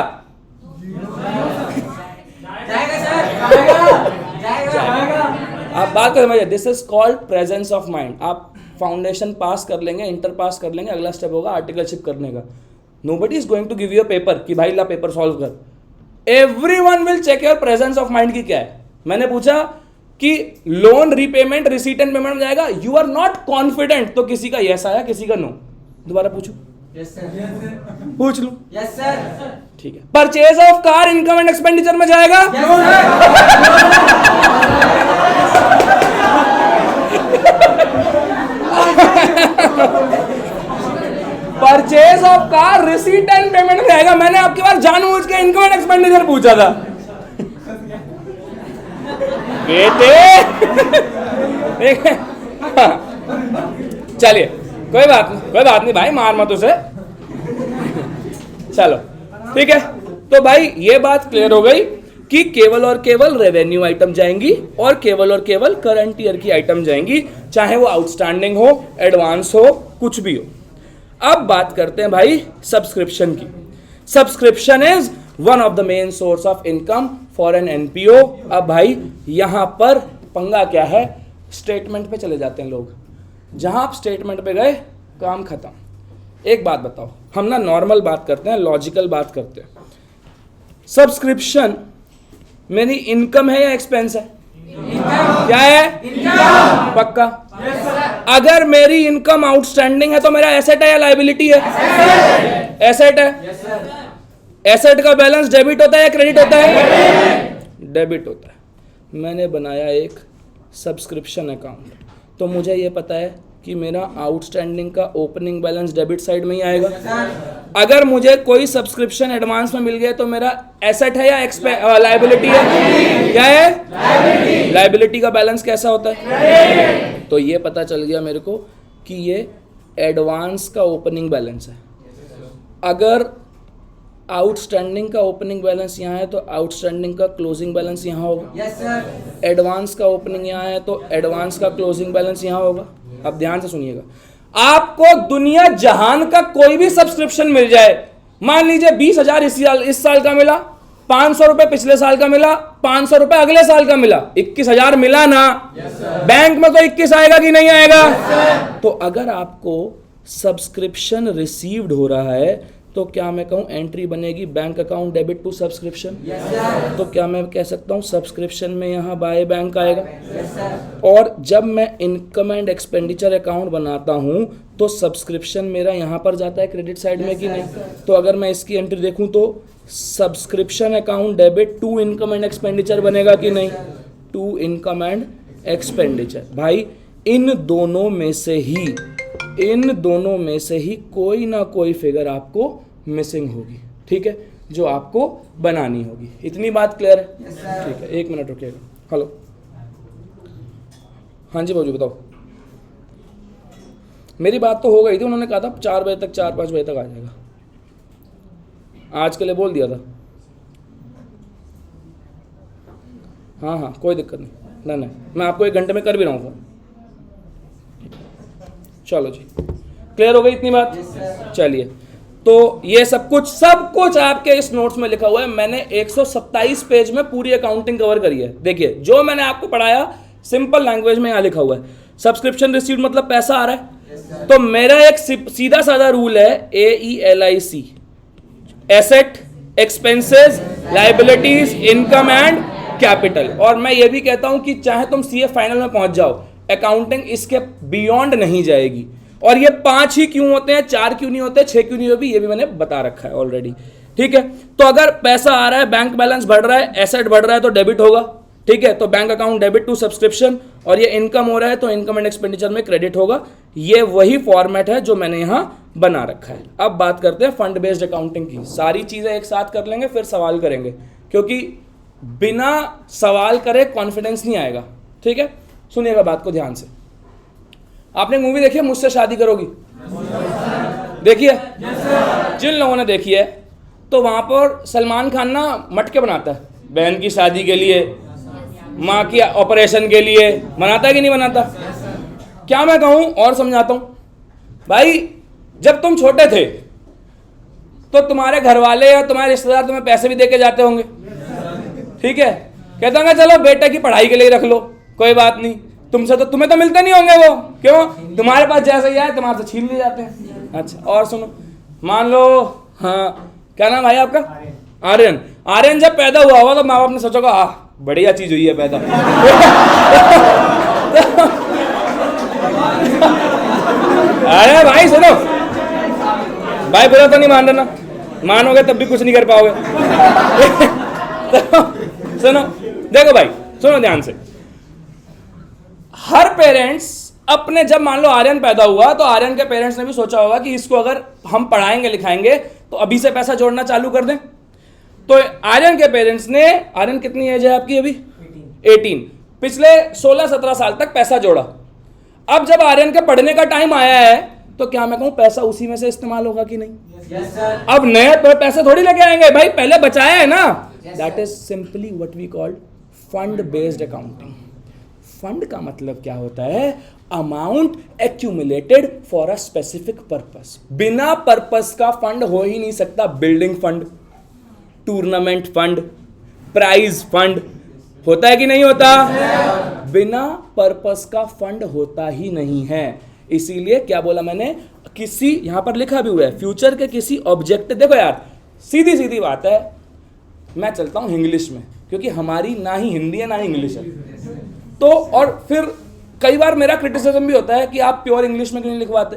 आप बात कर समझिए, this is called presence of mind. आप फाउंडेशन पास कर लेंगे, इंटर पास कर लेंगे, अगला स्टेप होगा आर्टिकलशिप करने का। Nobody is going to give you a paper कि भाई ला पेपर सॉल्व कर। Everyone will check your presence of mind की क्या है। मैंने पूछा कि loan repayment receipt and payment में जाएगा, यू आर नॉट कॉन्फिडेंट, तो किसी का यस आया, किसी का नो। दोबारा पूछू? Yes sir. पूछ लूं? Yes sir. ठीक है। Purchase of car income and expenditure में जाएगा? Purchase of car receipt and payment में जाएगा। मैंने आपके पास जानबूझ के इनकम एंड एक्सपेंडिचर पूछा था बेटे। चलिए कोई बात नहीं भाई, मार मत उसे। चलो ठीक है, तो भाई ये बात क्लियर हो गई कि केवल और केवल रेवेन्यू आइटम जाएंगी और केवल करंट ईयर की आइटम जाएंगी, चाहे वो आउटस्टैंडिंग हो, एडवांस हो, कुछ भी हो। अब बात करते हैं भाई सब्सक्रिप्शन की। Subscription is one of the main source of income for an NPO. अब भाई यहां पर पंगा क्या है, स्टेटमेंट पे चले जाते हैं लोग। जहां आप स्टेटमेंट पे गए, काम खत्म। एक बात बताओ, हम ना नॉर्मल बात करते हैं, लॉजिकल बात करते हैं। सब्सक्रिप्शन मेरी इनकम है या एक्सपेंस है? क्या है? इनकम। पक्का? अगर मेरी इनकम आउटस्टैंडिंग है तो मेरा एसेट है या लायबिलिटी है? एसेट है। एसेट का बैलेंस डेबिट होता है या क्रेडिट होता है? डेबिट होता है। मैंने बनाया एक सब्सक्रिप्शन अकाउंट, तो मुझे ये पता है कि मेरा आउटस्टैंडिंग का ओपनिंग बैलेंस डेबिट साइड में ही आएगा। अगर मुझे कोई सब्सक्रिप्शन एडवांस में मिल गया तो मेरा एसेट है या लायबिलिटी है? क्या है? लायबिलिटी का बैलेंस कैसा होता है? तो ये पता चल गया मेरे को कि ये एडवांस का ओपनिंग बैलेंस है। अगर आउटस्टैंडिंग का ओपनिंग बैलेंस यहाँ है तो आउटस्टैंडिंग का क्लोजिंग बैलेंस यहाँ होगा। Yes sir. एडवांस का ओपनिंग यहाँ है तो एडवांस का क्लोजिंग बैलेंस यहाँ होगा। अब ध्यान से सुनिएगा, आपको दुनिया जहान का कोई भी सब्सक्रिप्शन मिल जाए, मान लीजिए 20,000 इस साल का मिला, 500 रुपए पिछले साल का मिला, 500 रुपए अगले साल का मिला, 21,000 मिला ना? बैंक में तो 21 आएगा कि नहीं आएगा? तो अगर आपको सब्सक्रिप्शन रिसीव्ड हो रहा है तो क्या मैं कहूं एंट्री बनेगी bank account debit to subscription? तो क्या मैं कह सकता हूं सब्सक्रिप्शन में यहां बाय बैंक आएगा? और जब मैं इनकम एंड एक्सपेंडिचर अकाउंट बनाता हूं तो सब्सक्रिप्शन मेरा यहां पर जाता है क्रेडिट साइड में कि नहीं? तो अगर मैं इसकी एंट्री देखूं तो subscription account debit to income and expenditure बनेगा कि नहीं? To income and expenditure. भाई इन दोनों में से ही कोई ना कोई फिगर आपको मिसिंग होगी, ठीक है, जो आपको बनानी होगी। इतनी बात क्लियर है? ठीक है, 1 मिनट रुकिएगा। हेलो, हाँ जी भाजी बताओ। मेरी बात तो हो गई थी, उन्होंने कहा था 4 बजे तक 4-5 बजे तक आ जाएगा, आज के लिए बोल दिया था। हाँ हाँ कोई दिक्कत नहीं, नहीं मैं आपको 1 घंटे में कर भी रहा हूँ फोन। चलो जी, क्लियर हो गई इतनी बात? चलिए, तो ये सब कुछ आपके इस नोट्स में लिखा हुआ है। मैंने 127 पेज में पूरी अकाउंटिंग कवर करी है। देखिए जो मैंने आपको पढ़ाया सिंपल लैंग्वेज में यहाँ लिखा हुआ है। सब्सक्रिप्शन रिसीव्ड मतलब पैसा आ रहा है, तो मेरा एक सीधा साधा रूल है AELIC, asset, expenses, liabilities, income and capital. और मैं ये भी कहता हूं कि चाहे तुम CA फाइनल में पहुंच जाओ, अकाउंटिंग इसके बियॉन्ड नहीं जाएगी। और ये 5 ही क्यों होते हैं, 4 क्यों नहीं होते, 6 क्यों नहीं होते, ये भी मैंने बता रखा है ऑलरेडी। ठीक है, तो अगर पैसा आ रहा है, बैंक बैलेंस बढ़ रहा है, एसेट बढ़ रहा है तो डेबिट होगा। ठीक है, तो bank account debit to subscription, और ये इनकम हो रहा है तो इनकम एंड एक्सपेंडिचर में क्रेडिट होगा। ये वही फॉर्मेट है जो मैंने यहां बना रखा है। अब बात करते हैं फंड बेस्ड अकाउंटिंग की। सारी चीजें एक साथ कर लेंगे, फिर सवाल करेंगे, क्योंकि बिना सवाल करे कॉन्फिडेंस नहीं आएगा। ठीक है, सुनिएगा बात को ध्यान से। आपने मूवी देखी है मुझसे शादी करोगी? देखिए, जिन लोगों ने देखी है तो वहां पर सलमान खान ना मटके बनाता है, बहन की शादी के लिए, माँ की ऑपरेशन के लिए, बनाता है कि नहीं बनाता? क्या मैं कहूं और समझाता हूं भाई। जब तुम छोटे थे तो तुम्हारे घर वाले या तुम्हारे रिश्तेदार तुम्हें पैसे भी देके जाते होंगे। ठीक है, कहते होंगे चलो बेटे की पढ़ाई के लिए रख लो, कोई बात नहीं, तुमसे तो तुम्हें तो मिलते नहीं होंगे वो, क्यों? तुम्हारे पास जैसे ही आए तुम्हारे से छीन ले जाते हैं। अच्छा, और सुनो, मान लो, हाँ क्या नाम भाई आपका? आर्यन। आर्यन जब पैदा हुआ होगा तो माँ बाप ने सोचा होगा बढ़िया चीज हुई है पैदा। अरे भाई सुनो भाई, बुरा तो नहीं मान रहा ना, मानोगे तब भी कुछ नहीं कर पाओगे। तो सुनो, देखो भाई, सुनो ध्यान से। हर पेरेंट्स अपने, जब मान लो आर्यन पैदा हुआ तो आर्यन के पेरेंट्स ने भी सोचा होगा कि इसको अगर हम पढ़ाएंगे लिखाएंगे तो अभी से पैसा जोड़ना चालू कर दें। तो आर्यन के पेरेंट्स ने, आर्यन कितनी एज है आपकी अभी? 18। पिछले 16-17 साल तक पैसा जोड़ा। अब जब आर्यन के पढ़ने का टाइम आया है तो क्या मैं कहूं पैसा उसी में से इस्तेमाल होगा कि नहीं? Yes, sir. अब नए पैसे थोड़ी लेके आएंगे भाई, पहले बचाया है ना। That is simply what we called fund based accounting. Fund का मतलब क्या होता है? Amount accumulated for a specific purpose. बिना पर्पस का फंड हो ही नहीं सकता। Building fund, tournament fund, prize fund होता है कि नहीं होता? बिना पर्पस का फंड होता ही नहीं है। इसीलिए क्या बोला मैंने, किसी, यहां पर लिखा भी हुआ है, फ्यूचर के किसी ऑब्जेक्ट। देखो यार, सीधी सीधी बात है, मैं चलता हूं इंग्लिश में क्योंकि हमारी ना ही हिंदी है ना ही इंग्लिश है। तो और फिर कई बार मेरा क्रिटिसिज्म भी होता है कि आप प्योर इंग्लिश में क्यों नहीं लिखवाते।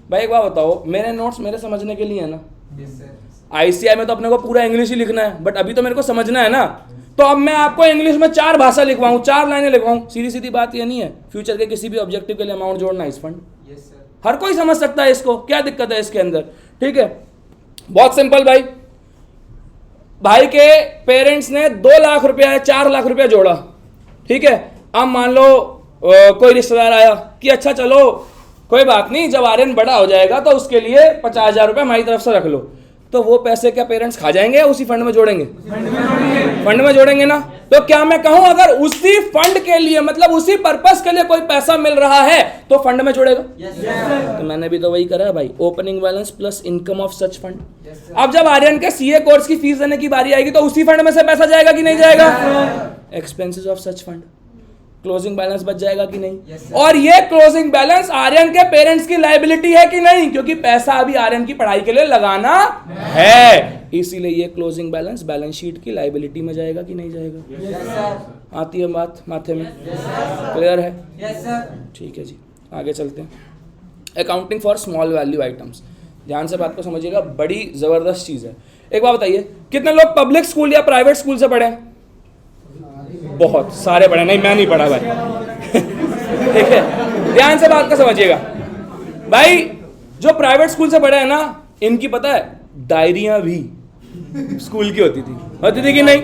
भाई एक बात बताओ, मेरे नोट्स मेरे समझने के लिए है ना। ICI में तो अपने को पूरा इंग्लिश ही लिखना है, बट अभी तो मेरे को समझना है ना। तो अब मैं आपको इंग्लिश में 4 भाषा लिखवाऊं, 4 लाइनें लिखवाऊं, सीधी सीधी बात ये नहीं है। फ्यूचर के किसी भी ऑब्जेक्टिव के लिए अमाउंट जोड़ना इस फंड, हर कोई समझ सकता है इसको, क्या दिक्कत है इसके अंदर? ठीक है, बहुत सिंपल भाई। भाई के पेरेंट्स ने 2 लाख रुपया या 4 लाख रुपया जोड़ा। ठीक है, अब मान लो कोई रिश्तेदार आया कि अच्छा चलो कोई बात नहीं, जब आर्यन बड़ा हो जाएगा तो उसके लिए 50,000 रुपया हमारी तरफ से रख लो। तो वो पैसे क्या पेरेंट्स खा जाएंगे या उसी फंड में जोड़ेंगे? फंड में जोड़ेंगे ना। तो क्या मैं कहूं अगर उसी फंड के लिए, मतलब उसी पर्पस के लिए कोई पैसा मिल रहा है तो फंड में जोड़ेगा? तो मैंने भी तो वही करा है भाई, opening balance plus income of such fund. अब जब आर्यन के CA कोर्स की फीस देने की बारी आएगी तो उसी फंड में से पैसा जाएगा कि नहीं जाएगा? Expenses of such fund, closing balance बच जाएगा कि नहीं? और ये क्लोजिंग बैलेंस आर्यन के पेरेंट्स की लायबिलिटी है कि नहीं? क्योंकि पैसा अभी आर्यन की पढ़ाई के लिए लगाना है, इसीलिए ये क्लोजिंग बैलेंस बैलेंस शीट की लायबिलिटी में जाएगा कि नहीं जाएगा? आती है बात माथे में? क्लियर है? ठीक है जी, आगे चलते हैं। Accounting for small value items, ध्यान से बात को समझिएगा, बड़ी जबरदस्त चीज है। एक बात बताइए, कितने लोग पब्लिक स्कूल या प्राइवेट स्कूल से पढ़े हैं? बहुत सारे पढ़े। नहीं, मैं नहीं पढ़ा भाई। ठीक है, ध्यान से बात को समझिएगा भाई। जो प्राइवेट स्कूल से पढ़े हैं ना, इनकी पता है डायरियां भी स्कूल की होती थी कि नहीं?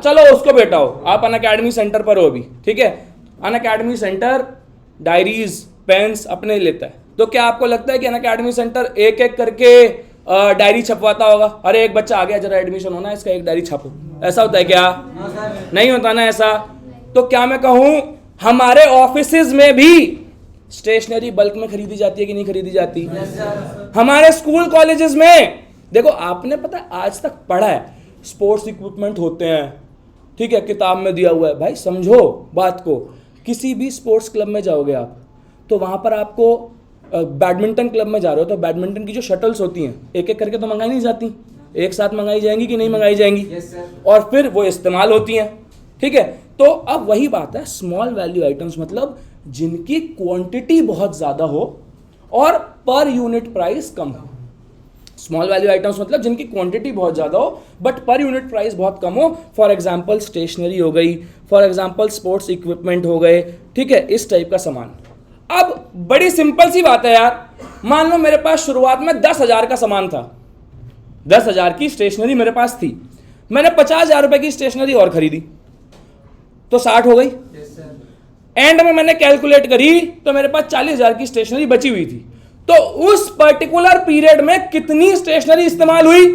चलो उसको बेटा हो, आप अनअकैडमी सेंटर पर हो अभी। ठीक है, अनअकैडमी सेंटर डायरीज पेन्स अपने लेता है, तो क्या आपको लगता है कि अनअकैडमी सेंटर एक एक करके डायरी छपवाता होगा? अरे एक बच्चा आ गया, जरा एडमिशन होना है इसका, एक डायरी छापो, ऐसा होता है क्या? नहीं होता ना ऐसा। तो क्या मैं कहूं हमारे ऑफिसेज में भी स्टेशनरी बल्क में खरीदी जाती है कि नहीं खरीदी जाती? हमारे स्कूल कॉलेजेस में देखो, आपने पता है आज तक पढ़ा है स्पोर्ट्स इक्विपमेंट होते हैं, ठीक है, किताब में दिया हुआ है। भाई समझो बात को, किसी भी स्पोर्ट्स क्लब में जाओगे आप, तो वहां पर आपको बैडमिंटन क्लब में जा रहे हो तो बैडमिंटन की जो शटल्स होती हैं एक एक करके तो मंगाई नहीं जाती, एक साथ मंगाई जाएंगी कि नहीं मंगाई जाएंगी? और फिर वो इस्तेमाल होती हैं, ठीक है। तो अब वही बात है, स्मॉल वैल्यू आइटम्स मतलब जिनकी क्वांटिटी बहुत ज्यादा हो और पर यूनिट प्राइस कम हो। स्मॉल वैल्यू आइटम्स मतलब जिनकी क्वांटिटी बहुत ज्यादा हो बट पर यूनिट प्राइस बहुत कम हो। फॉर एग्जांपल स्टेशनरी हो गई, फॉर एग्जांपल स्पोर्ट्स इक्विपमेंट हो गए, ठीक है, इस टाइप का सामान। अब बड़ी सिंपल सी बात है यार, मान लो मेरे पास शुरुआत में 10,000 का सामान था, 10,000 की स्टेशनरी मेरे पास थी, मैंने 50,000 रुपए की स्टेशनरी और खरीदी तो 60 हो गई। एंड में मैंने कैलकुलेट करी तो मेरे पास 40,000 की स्टेशनरी बची हुई थी। तो उस पर्टिकुलर पीरियड में कितनी स्टेशनरी इस्तेमाल हुई?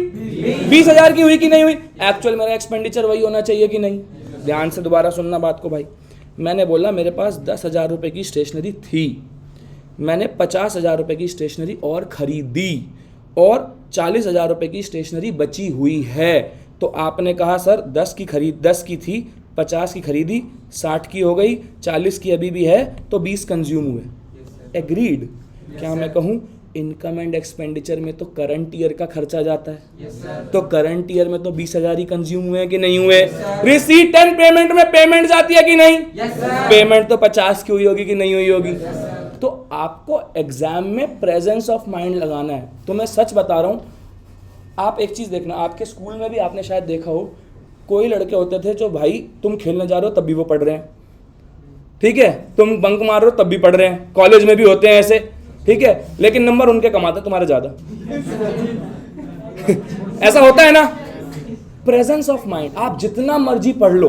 20,000 की हुई कि नहीं हुई? एक्चुअल मेरा एक्सपेंडिचर वही होना चाहिए कि नहीं? ध्यान से दोबारा सुनना बात को भाई। मैंने बोला मेरे पास 10,000 रुपए की स्टेशनरी थी, मैंने 50,000 रुपए की स्टेशनरी और खरीदी और 40,000 रुपए की स्टेशनरी बची हुई है। तो आपने कहा सर 10 की थी, 50 की खरीदी, 60 की हो गई, 40 की अभी भी है, तो 20 कंज्यूम हुए। एग्रीड? क्या मैं कहूँ इनकम एंड एक्सपेंडिचर में तो करंट ईयर का खर्चा जाता है, तो करंट ईयर में तो 20,000 ही कंज्यूम हुए हैं कि नहीं हुए? रिसीट एंड पेमेंट में पेमेंट जाती है कि नहीं? पेमेंट तो 50 की हुई होगी कि नहीं हुई होगी? तो आपको एग्जाम में प्रेजेंस ऑफ माइंड लगाना है। तो मैं सच बता रहा हूं, आप एक चीज देखना, आपके स्कूल में भी आपने शायद देखा हो, कोई लड़के होते थे जो भाई तुम खेलने जा रहे हो तब भी वो पढ़ रहे हैं, ठीक है, तुम बंक मार रहे हो तब भी पढ़ रहे हैं, कॉलेज में भी होते हैं ऐसे, ठीक है, लेकिन नंबर उनके कमाते तुम्हारे ज्यादा। ऐसा होता है ना? प्रेजेंस ऑफ माइंड, आप जितना मर्जी पढ़ लो,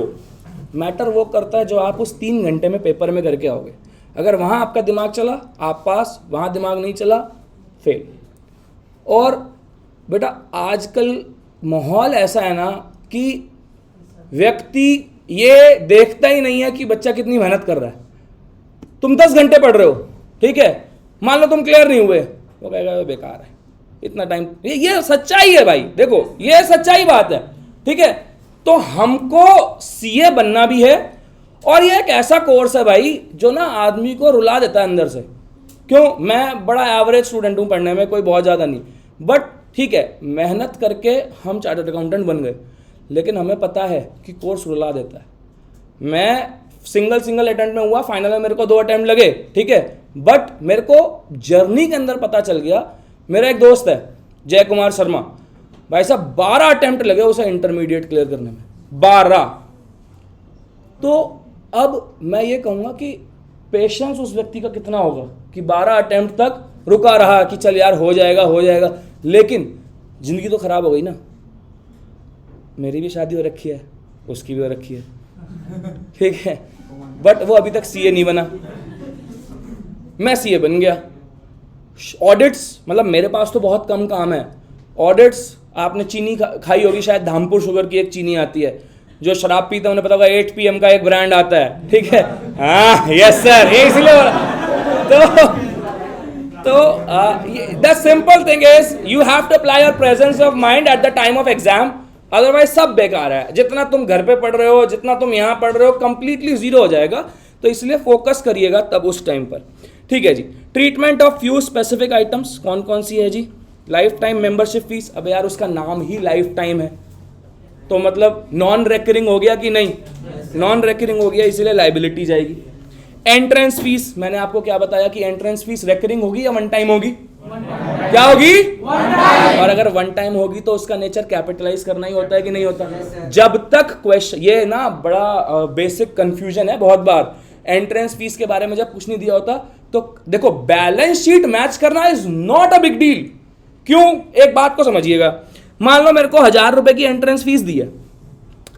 मैटर वो करता है जो आप उस 3 घंटे में पेपर में करके आओगे। अगर वहां आपका दिमाग चला आप पास, वहां दिमाग नहीं चला फेल। और बेटा आजकल माहौल ऐसा है ना कि व्यक्ति ये देखता ही नहीं है कि बच्चा कितनी मेहनत कर रहा है। तुम 10 घंटे पढ़ रहे हो, ठीक है, मान लो तुम क्लियर नहीं हुए, वो कहेगा बेकार है इतना टाइम। ये सच्चाई है भाई, देखो ये सच्चाई बात है, ठीक है। तो हमको सीए बनना भी है और ये एक ऐसा कोर्स है भाई जो ना आदमी को रुला देता है अंदर से। क्यों? मैं बड़ा एवरेज स्टूडेंट हूं पढ़ने में, कोई बहुत ज़्यादा नहीं, बट ठीक है, मेहनत करके हम चार्टर्ड अकाउंटेंट बन गए, लेकिन हमें पता है कि कोर्स रुला देता है। मैं सिंगल अटेम्प्ट में हुआ, फाइनल में मेरे को 2 अटेम्प्ट लगे, ठीक है, बट मेरे को जर्नी के अंदर पता चल गया। मेरा एक दोस्त है जय कुमार शर्मा, भाई साहब 12 अटेम्प्ट लगे उसे इंटरमीडिएट क्लियर करने में, 12। तो अब मैं ये कहूँगा कि पेशेंस उस व्यक्ति का कितना होगा कि 12 अटेम्प्ट तक रुका रहा कि चल यार हो जाएगा, लेकिन जिंदगी तो खराब हो गई ना। मेरी भी शादी हो रखी है, उसकी भी हो रखी है, ठीक है, बट वो अभी तक सीए नहीं बना, मैं सीए बन गया। ऑडिट्स, मतलब मेरे पास तो बहुत कम काम है। ऑडिट्स, आपने चीनी खाई होगी शायद, धामपुर शुगर की एक चीनी आती है, जो शराब पीता है उन्हें पता होगा 8 PM का एक ब्रांड आता है, ठीक है, हाँ यस सर, इसलिए तो the simple thing is you have to apply your presence of mind at the time of exam, otherwise सब बेकार है। जितना तुम घर पे पढ़ रहे हो, जितना तुम यहाँ पढ़ रहे हो, कंप्लीटली जीरो हो जाएगा। तो इसलिए फोकस करिएगा तब उस टाइम पर, ठीक है जी। Treatment of few specific items कौन कौन सी है जी? लाइफ टाइम मेंबरशिप फीस, अब यार उसका नाम ही लाइफ टाइम है, तो मतलब नॉन रेकरिंग हो गया कि नहीं? नॉन रेकरिंग हो गया, इसीलिए लाइबिलिटी जाएगी। एंट्रेंस फीस, मैंने आपको क्या बताया कि एंट्रेंस फीस रेकरिंग होगी या वन टाइम होगी? क्या होगी? और अगर वन टाइम होगी तो उसका नेचर कैपिटलाइज करना ही होता है कि नहीं होता? जब तक क्वेश्चन, ये ना बड़ा बेसिक कंफ्यूजन है बहुत बार, एंट्रेंस फीस के बारे में जब कुछ नहीं दिया होता तो देखो, बैलेंस शीट मैच करना is not a big deal. क्यों? एक बात को समझिएगा, मान लो मेरे को 1,000 रुपए की एंट्रेंस फीस दी है,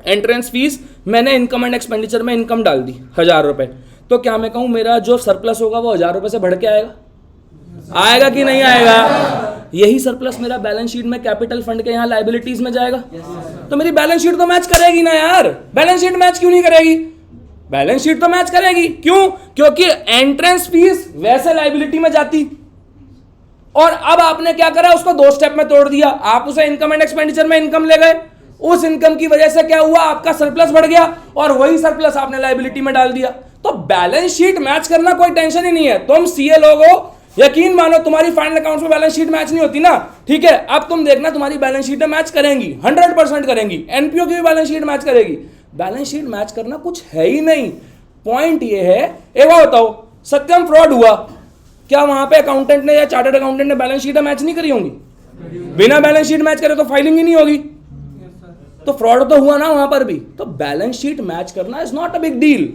एंट्रेंस फीस मैंने इनकम एंड एक्सपेंडिचर में इनकम डाल दी 1,000 रुपए, तो क्या मैं कहूं मेरा जो सरप्लस होगा वो 1000 रुपए से बढ़ के आएगा? आएगा कि नहीं आएगा? यही सरप्लस मेरा बैलेंस शीट में कैपिटल फंड के यहाँ लायबिलिटीज में जाएगा। तो मेरी बैलेंस शीट तो मैच करेगी ना यार। बैलेंस शीट मैच क्यों नहीं करेगी? बैलेंस शीट तो मैच करेगी। क्यों? क्योंकि एंट्रेंस फीस वैसे लायबिलिटी में जाती, और अब आपने क्या करा, उसको 2 स्टेप में तोड़ दिया। आप उसे इनकम एंड एक्सपेंडिचर में इनकम ले गए, उस इनकम की वजह से क्या हुआ, आपका सरप्लस बढ़ गया, और वही सरप्लस आपने लायबिलिटी में डाल दिया। तो बैलेंस शीट मैच करना कोई टेंशन ही नहीं है। तुम सीए लोग हो, यकीन मानो तुम्हारी फाइनल अकाउंट्स में बैलेंस शीट मैच नहीं होती ना, ठीक है, अब तुम देखना तुम्हारी बैलेंस शीट मैच करेंगी, 100% करेंगी। एनपीओ की भी बैलेंस शीट मैच करेगी। बैलेंस शीट मैच करना कुछ है ही नहीं। पॉइंट ये है, एक बात बताओ, सत्यम फ्रॉड हुआ, क्या वहां पे अकाउंटेंट ने या चार्टर्ड अकाउंटेंट ने बैलेंस शीट मैच नहीं करी होंगी? बिना बैलेंस शीट मैच करे तो फाइलिंग ही नहीं होगी। तो फ्रॉड तो हुआ ना वहां पर भी। तो बैलेंस शीट मैच करना is not a big deal.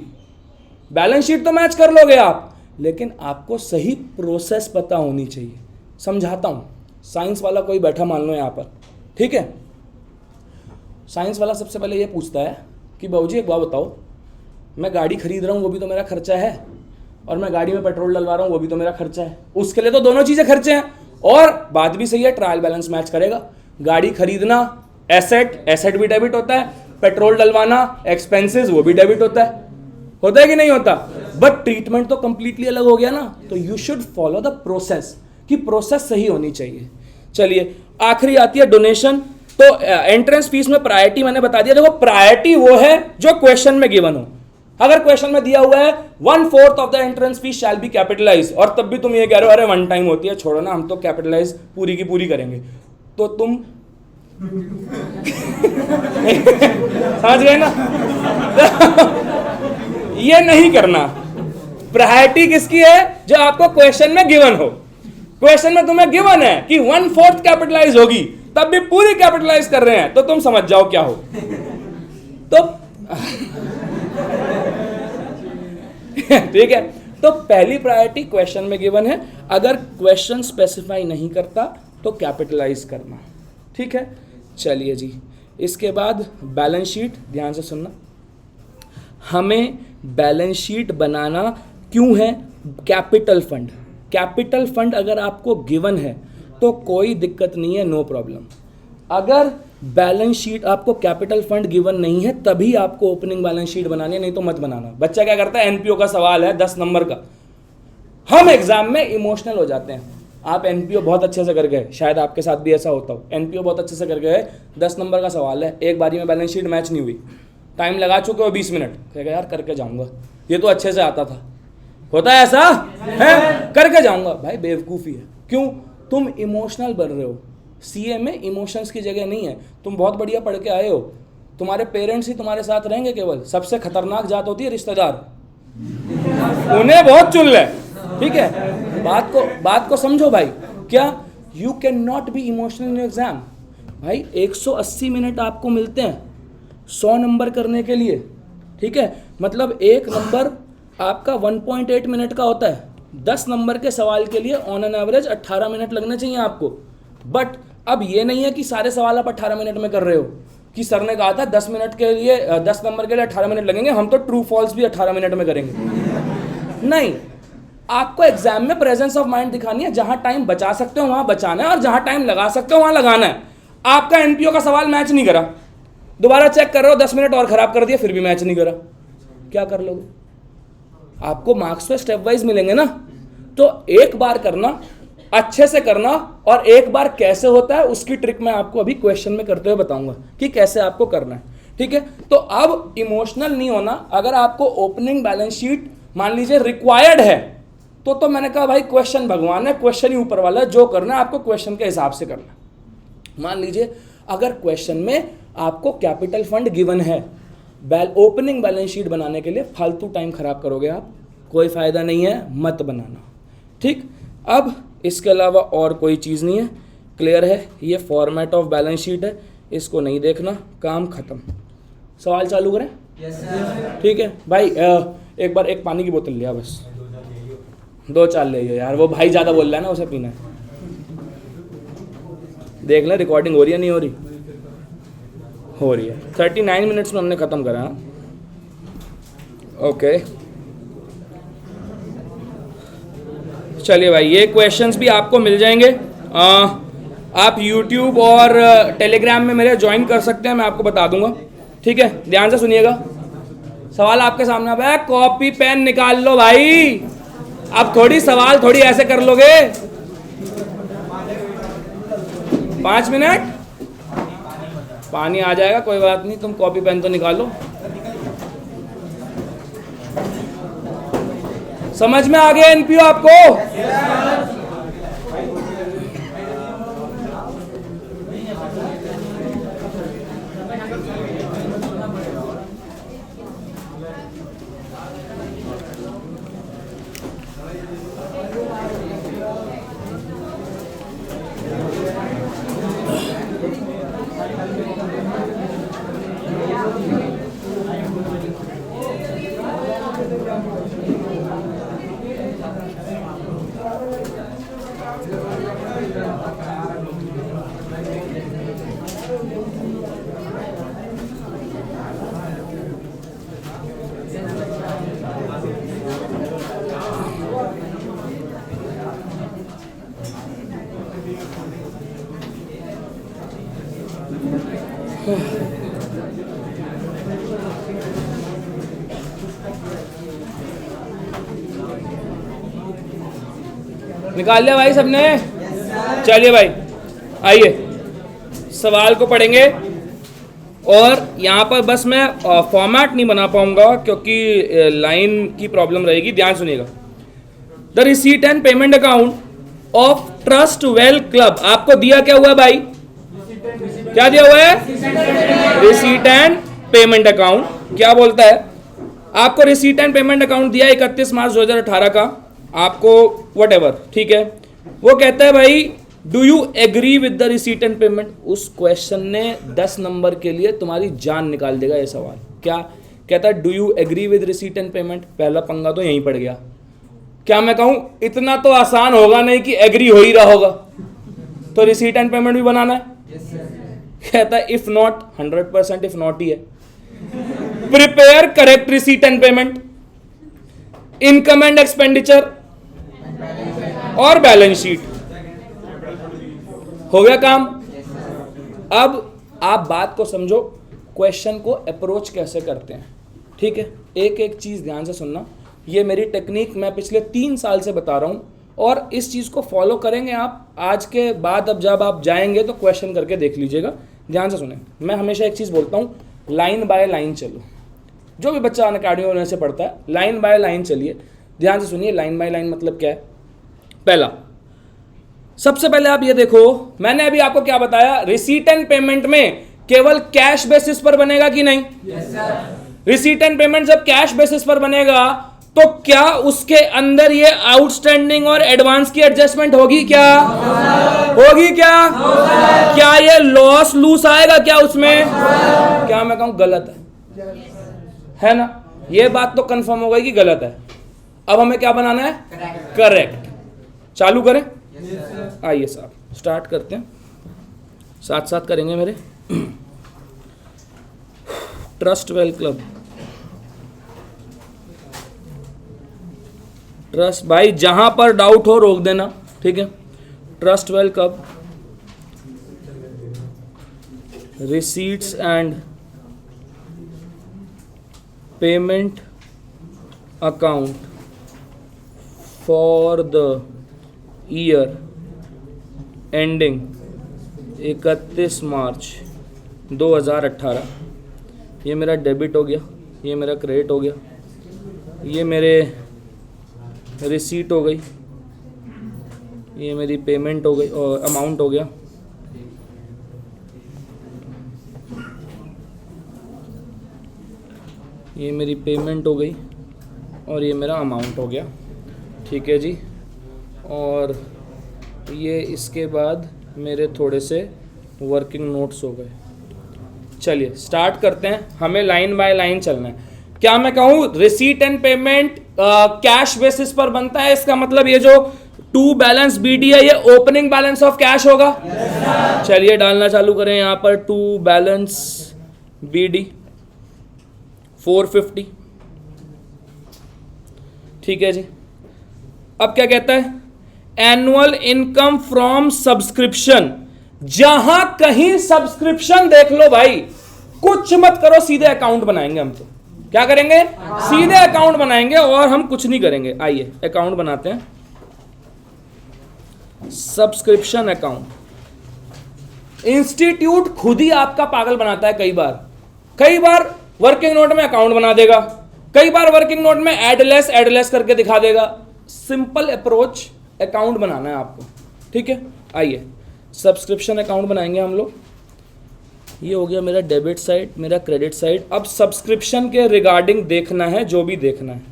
Balance sheet तो मैच कर लोगे आप, लेकिन आपको सही प्रोसेस पता होनी चाहिए। समझाता हूं, साइंस वाला कोई बैठा मान लो यहां पर, ठीक है। साइंस वाला सबसे पहले ये पूछता है कि बाबूजी एक बात बताओ, मैं गाड़ी खरीद रहा हूं वो भी तो मेरा खर्चा है, और मैं गाड़ी में पेट्रोल डलवा रहा हूं वो भी तो मेरा खर्चा है। उसके लिए तो दोनों चीजें खर्चे हैं। और बात भी सही है, ट्रायल बैलेंस मैच करेगा। गाड़ी खरीदना एसेट, एसेट भी डेबिट होता है, पेट्रोल डलवाना एक्सपेंसेस, वो भी डेबिट होता है कि नहीं होता? बट ट्रीटमेंट तो कंप्लीटली अलग हो गया ना। तो you should follow the process, कि प्रोसेस सही होनी चाहिए। चलिए आखिरी आती है डोनेशन। तो एंट्रेंस फीस में प्रायोरिटी मैंने बता दिया। देखो प्रायोरिटी वो है जो क्वेश्चन में गिवन हो। अगर क्वेश्चन में दिया हुआ है 1/4 of the entrance fee shall be capitalise, और तब भी तुम ये कह रहे हो अरे 1 टाइम होती है, छोड़ो ना, हम तो कैपिटलाइज पूरी की पूरी करेंगे, तो तुम समझ गए ना? ये नहीं करना। प्रायोरिटी किसकी है? जो आपको क्वेश्चन में गिवन हो। क्वेश्चन में तुम्हें गिवन है कि 1/4 कैपिटलाइज होगी, तब भी पूरी कैपिटलाइज कर रहे हैं, तो तुम समझ जाओ क्या हो। तो ठीक है, तो पहली प्रायोरिटी क्वेश्चन में गिवन है। अगर क्वेश्चन स्पेसिफाई नहीं करता तो कैपिटलाइज करना, ठीक है। चलिए जी, इसके बाद बैलेंस शीट, ध्यान से सुनना। हमें बैलेंस शीट बनाना क्यों है? कैपिटल फंड, कैपिटल फंड अगर आपको गिवन है तो कोई दिक्कत नहीं है, नो प्रॉब्लम। अगर बैलेंस शीट आपको कैपिटल फंड गिवन नहीं है तभी आपको ओपनिंग बैलेंस शीट बनानी है, नहीं तो मत बनाना। बच्चा क्या करता है, एनपीओ का सवाल है 10 नंबर का, हम एग्जाम में इमोशनल हो जाते हैं। आप एनपीओ बहुत अच्छे से कर गए, शायद आपके साथ भी ऐसा होता हो, एनपीओ बहुत अच्छे से कर गए, 10 नंबर का सवाल है, एक बारी में बैलेंस शीट मैच नहीं हुई, टाइम लगा चुके हो 20 मिनट, कहेगा यार करके जाऊंगा, ये तो अच्छे से आता था। होता है ऐसा है, करके जाऊंगा। भाई बेवकूफ़ी है। क्यों? तुम इमोशनल बन रहे हो। सीए में इमोशंस की जगह नहीं है। तुम बहुत बढ़िया पढ़ के आए हो, तुम्हारे पेरेंट्स ही तुम्हारे साथ रहेंगे केवल। सबसे खतरनाक जात होती है रिश्तेदार, उन्हें बहुत चुन ले, ठीक है। बात को समझो भाई। क्या? You can not be emotional in exam. भाई 180 मिनट आपको मिलते हैं 100 नंबर करने के लिए, ठीक है। मतलब एक नंबर आपका 1.8 मिनट का होता है। 10 नंबर के सवाल के लिए ऑन एन एवरेज 18 मिनट लगने चाहिए आपको। बट अब ये नहीं है कि सारे सवाल आप 18 मिनट में कर रहे हो, कि सर ने कहा था 10 मिनट के लिए 10 नंबर के लिए 18 मिनट लगेंगे, हम तो ट्रू फॉल्स भी 18 मिनट में करेंगे। नहीं, आपको एग्जाम में प्रेजेंस ऑफ माइंड दिखानी है। जहां टाइम बचा सकते हो वहां बचाना है, और जहां टाइम लगा सकते हो वहां लगाना है। आपका एनपीओ का सवाल मैच नहीं करा, दोबारा चेक कर रहे हो, 10 मिनट और खराब कर दिया, फिर भी मैच नहीं करा, क्या कर लोगे? आपको मार्क्स तो स्टेप वाइज मिलेंगे ना। तो एक बार करना, अच्छे से करना, और एक बार कैसे होता है उसकी ट्रिक मैं आपको अभी क्वेश्चन में करते हुए बताऊंगा कि कैसे आपको करना है, ठीक है। तो अब इमोशनल नहीं होना। अगर आपको ओपनिंग बैलेंस शीट मान लीजिए रिक्वायर्ड है, तो मैंने कहा भाई क्वेश्चन भगवान है, क्वेश्चन ही ऊपर वाला है, जो करना है आपको क्वेश्चन के हिसाब से करना है। मान लीजिए अगर क्वेश्चन में आपको कैपिटल फंड गिवन है, ओपनिंग बैलेंस शीट बनाने के लिए फालतू टाइम खराब करोगे आप, कोई फायदा नहीं है, मत बनाना, ठीक। अब इसके अलावा और कोई चीज़ नहीं है, क्लियर है। ये फॉर्मेट ऑफ बैलेंस शीट है, इसको नहीं देखना, काम खत्म। सवाल चालू करें? ठीक है भाई। एक बार एक पानी की बोतल लिया, बस 2-4 ले यार, वो भाई ज़्यादा बोल रहा है ना, उसे पीना है। देख लें रिकॉर्डिंग हो रही है, नहीं हो रही? हो रही है। 39 मिनट्स में हमने ख़त्म करा। ओके चलिए भाई, ये क्वेश्चंस भी आपको मिल जाएंगे। आप YouTube और टेलीग्राम में मेरे ज्वाइन कर सकते हैं, मैं आपको बता दूंगा। ठीक है, ध्यान से सुनिएगा। सवाल आपके सामने अब है, कॉपी पेन निकाल लो भाई। अब थोड़ी सवाल थोड़ी ऐसे कर लोगे। 5 मिनट पानी आ जाएगा, कोई बात नहीं, तुम कॉपी पेन तो निकालो। समझ में आ गया एनपीओ आपको? निकाल लिया भाई सबने? चलिए भाई, आइए सवाल को पढ़ेंगे। और यहाँ पर बस मैं फॉर्मेट नहीं बना पाऊंगा क्योंकि लाइन की प्रॉब्लम रहेगी। ध्यान सुनिएगा। The receipt and payment account of trust well club. आपको दिया क्या हुआ है भाई? क्या दिया हुआ है? Receipt and payment account. क्या बोलता है? आपको रिसीट एंड पेमेंट अकाउंट दिया 31 मार्च 2018 का, आपको वट एवर, ठीक है। वो कहता है भाई, do you agree with the receipt and payment. उस क्वेश्चन ने 10 नंबर के लिए तुम्हारी जान निकाल देगा ये सवाल। क्या कहता है? Do you agree with receipt and payment. पहला पंगा तो यहीं पड़ गया। क्या मैं कहूं इतना तो आसान होगा नहीं कि एग्री हो ही रहा होगा, तो रिसीट एंड पेमेंट भी बनाना है। कहता है इफ नॉट, 100% इफ नॉट ही है। Prepare correct receipt and payment, income and expenditure और बैलेंस शीट। हो गया काम। अब आप बात को समझो, क्वेश्चन को अप्रोच कैसे करते हैं। ठीक है, एक एक चीज ध्यान से सुनना। ये मेरी टेक्निक मैं पिछले 3 साल से बता रहा हूं और इस चीज को फॉलो करेंगे आप। आज के बाद अब जब आप जाएंगे तो क्वेश्चन करके देख लीजिएगा। ध्यान से सुने, मैं हमेशा एक चीज बोलता हूं, लाइन बाय लाइन चलो। जो भी बच्चा अनअकैडमी से पढ़ता है, लाइन बाय लाइन चलिए। ध्यान से सुनिए, लाइन बाय लाइन मतलब क्या है। पहला, सबसे पहले आप ये देखो, मैंने अभी आपको क्या बताया, रिसीट एंड पेमेंट में केवल कैश बेसिस पर बनेगा कि नहीं? रिसीट एंड पेमेंट जब कैश बेसिस पर बनेगा तो क्या उसके अंदर ये आउटस्टैंडिंग और एडवांस की एडजस्टमेंट होगी क्या? होगी क्या? क्या ये लॉस लूस आएगा क्या उसमें? क्या मैं कहूं गलत है ना? ये बात तो कंफर्म हो गई कि गलत है। अब हमें क्या बनाना है? करेक्ट। चालू करें? आइए साहब स्टार्ट करते हैं, साथ साथ करेंगे मेरे। ट्रस्ट वेल क्लब, ट्रस्ट भाई, जहां पर डाउट हो रोक देना, ठीक है। Trust well club, receipts and payment account for the year ending 31 मार्च 2018। ये मेरा डेबिट हो गया, ये मेरा क्रेडिट हो गया, ये मेरे रिसीट हो गई, ये मेरी पेमेंट हो गई और अमाउंट हो गया। ये मेरी पेमेंट हो गई और ये मेरा अमाउंट हो गया, ठीक है जी। और ये इसके बाद मेरे थोड़े से वर्किंग नोट्स हो गए। चलिए स्टार्ट करते हैं, हमें लाइन बाय लाइन चलना है। क्या मैं कहूँ receipt and payment cash basis पर बनता है, इसका मतलब ये जो टू बैलेंस बीडी है ये ओपनिंग बैलेंस ऑफ कैश होगा। चलिए डालना चालू करें यहाँ पर, टू बैलेंस बीडी 450, ठीक है जी। अब क्या कहता है, एनुअल इनकम फ्रॉम सब्सक्रिप्शन। जहां कहीं सब्सक्रिप्शन देख लो भाई, कुछ मत करो, सीधे अकाउंट बनाएंगे हम। तो क्या करेंगे? सीधे अकाउंट बनाएंगे और हम कुछ नहीं करेंगे। आइए अकाउंट बनाते हैं, सब्सक्रिप्शन अकाउंट। इंस्टीट्यूट खुद ही आपका पागल बनाता है। कई बार वर्किंग नोट में अकाउंट बना देगा, कई बार वर्किंग नोट में एडलेस करके दिखा देगा। सिंपल अप्रोच, अकाउंट बनाना है आपको, ठीक है। आइए सब्सक्रिप्शन अकाउंट बनाएंगे हम लोग। ये हो गया मेरा डेबिट साइड, मेरा क्रेडिट साइड। अब सब्सक्रिप्शन के रिगार्डिंग देखना है, जो भी देखना है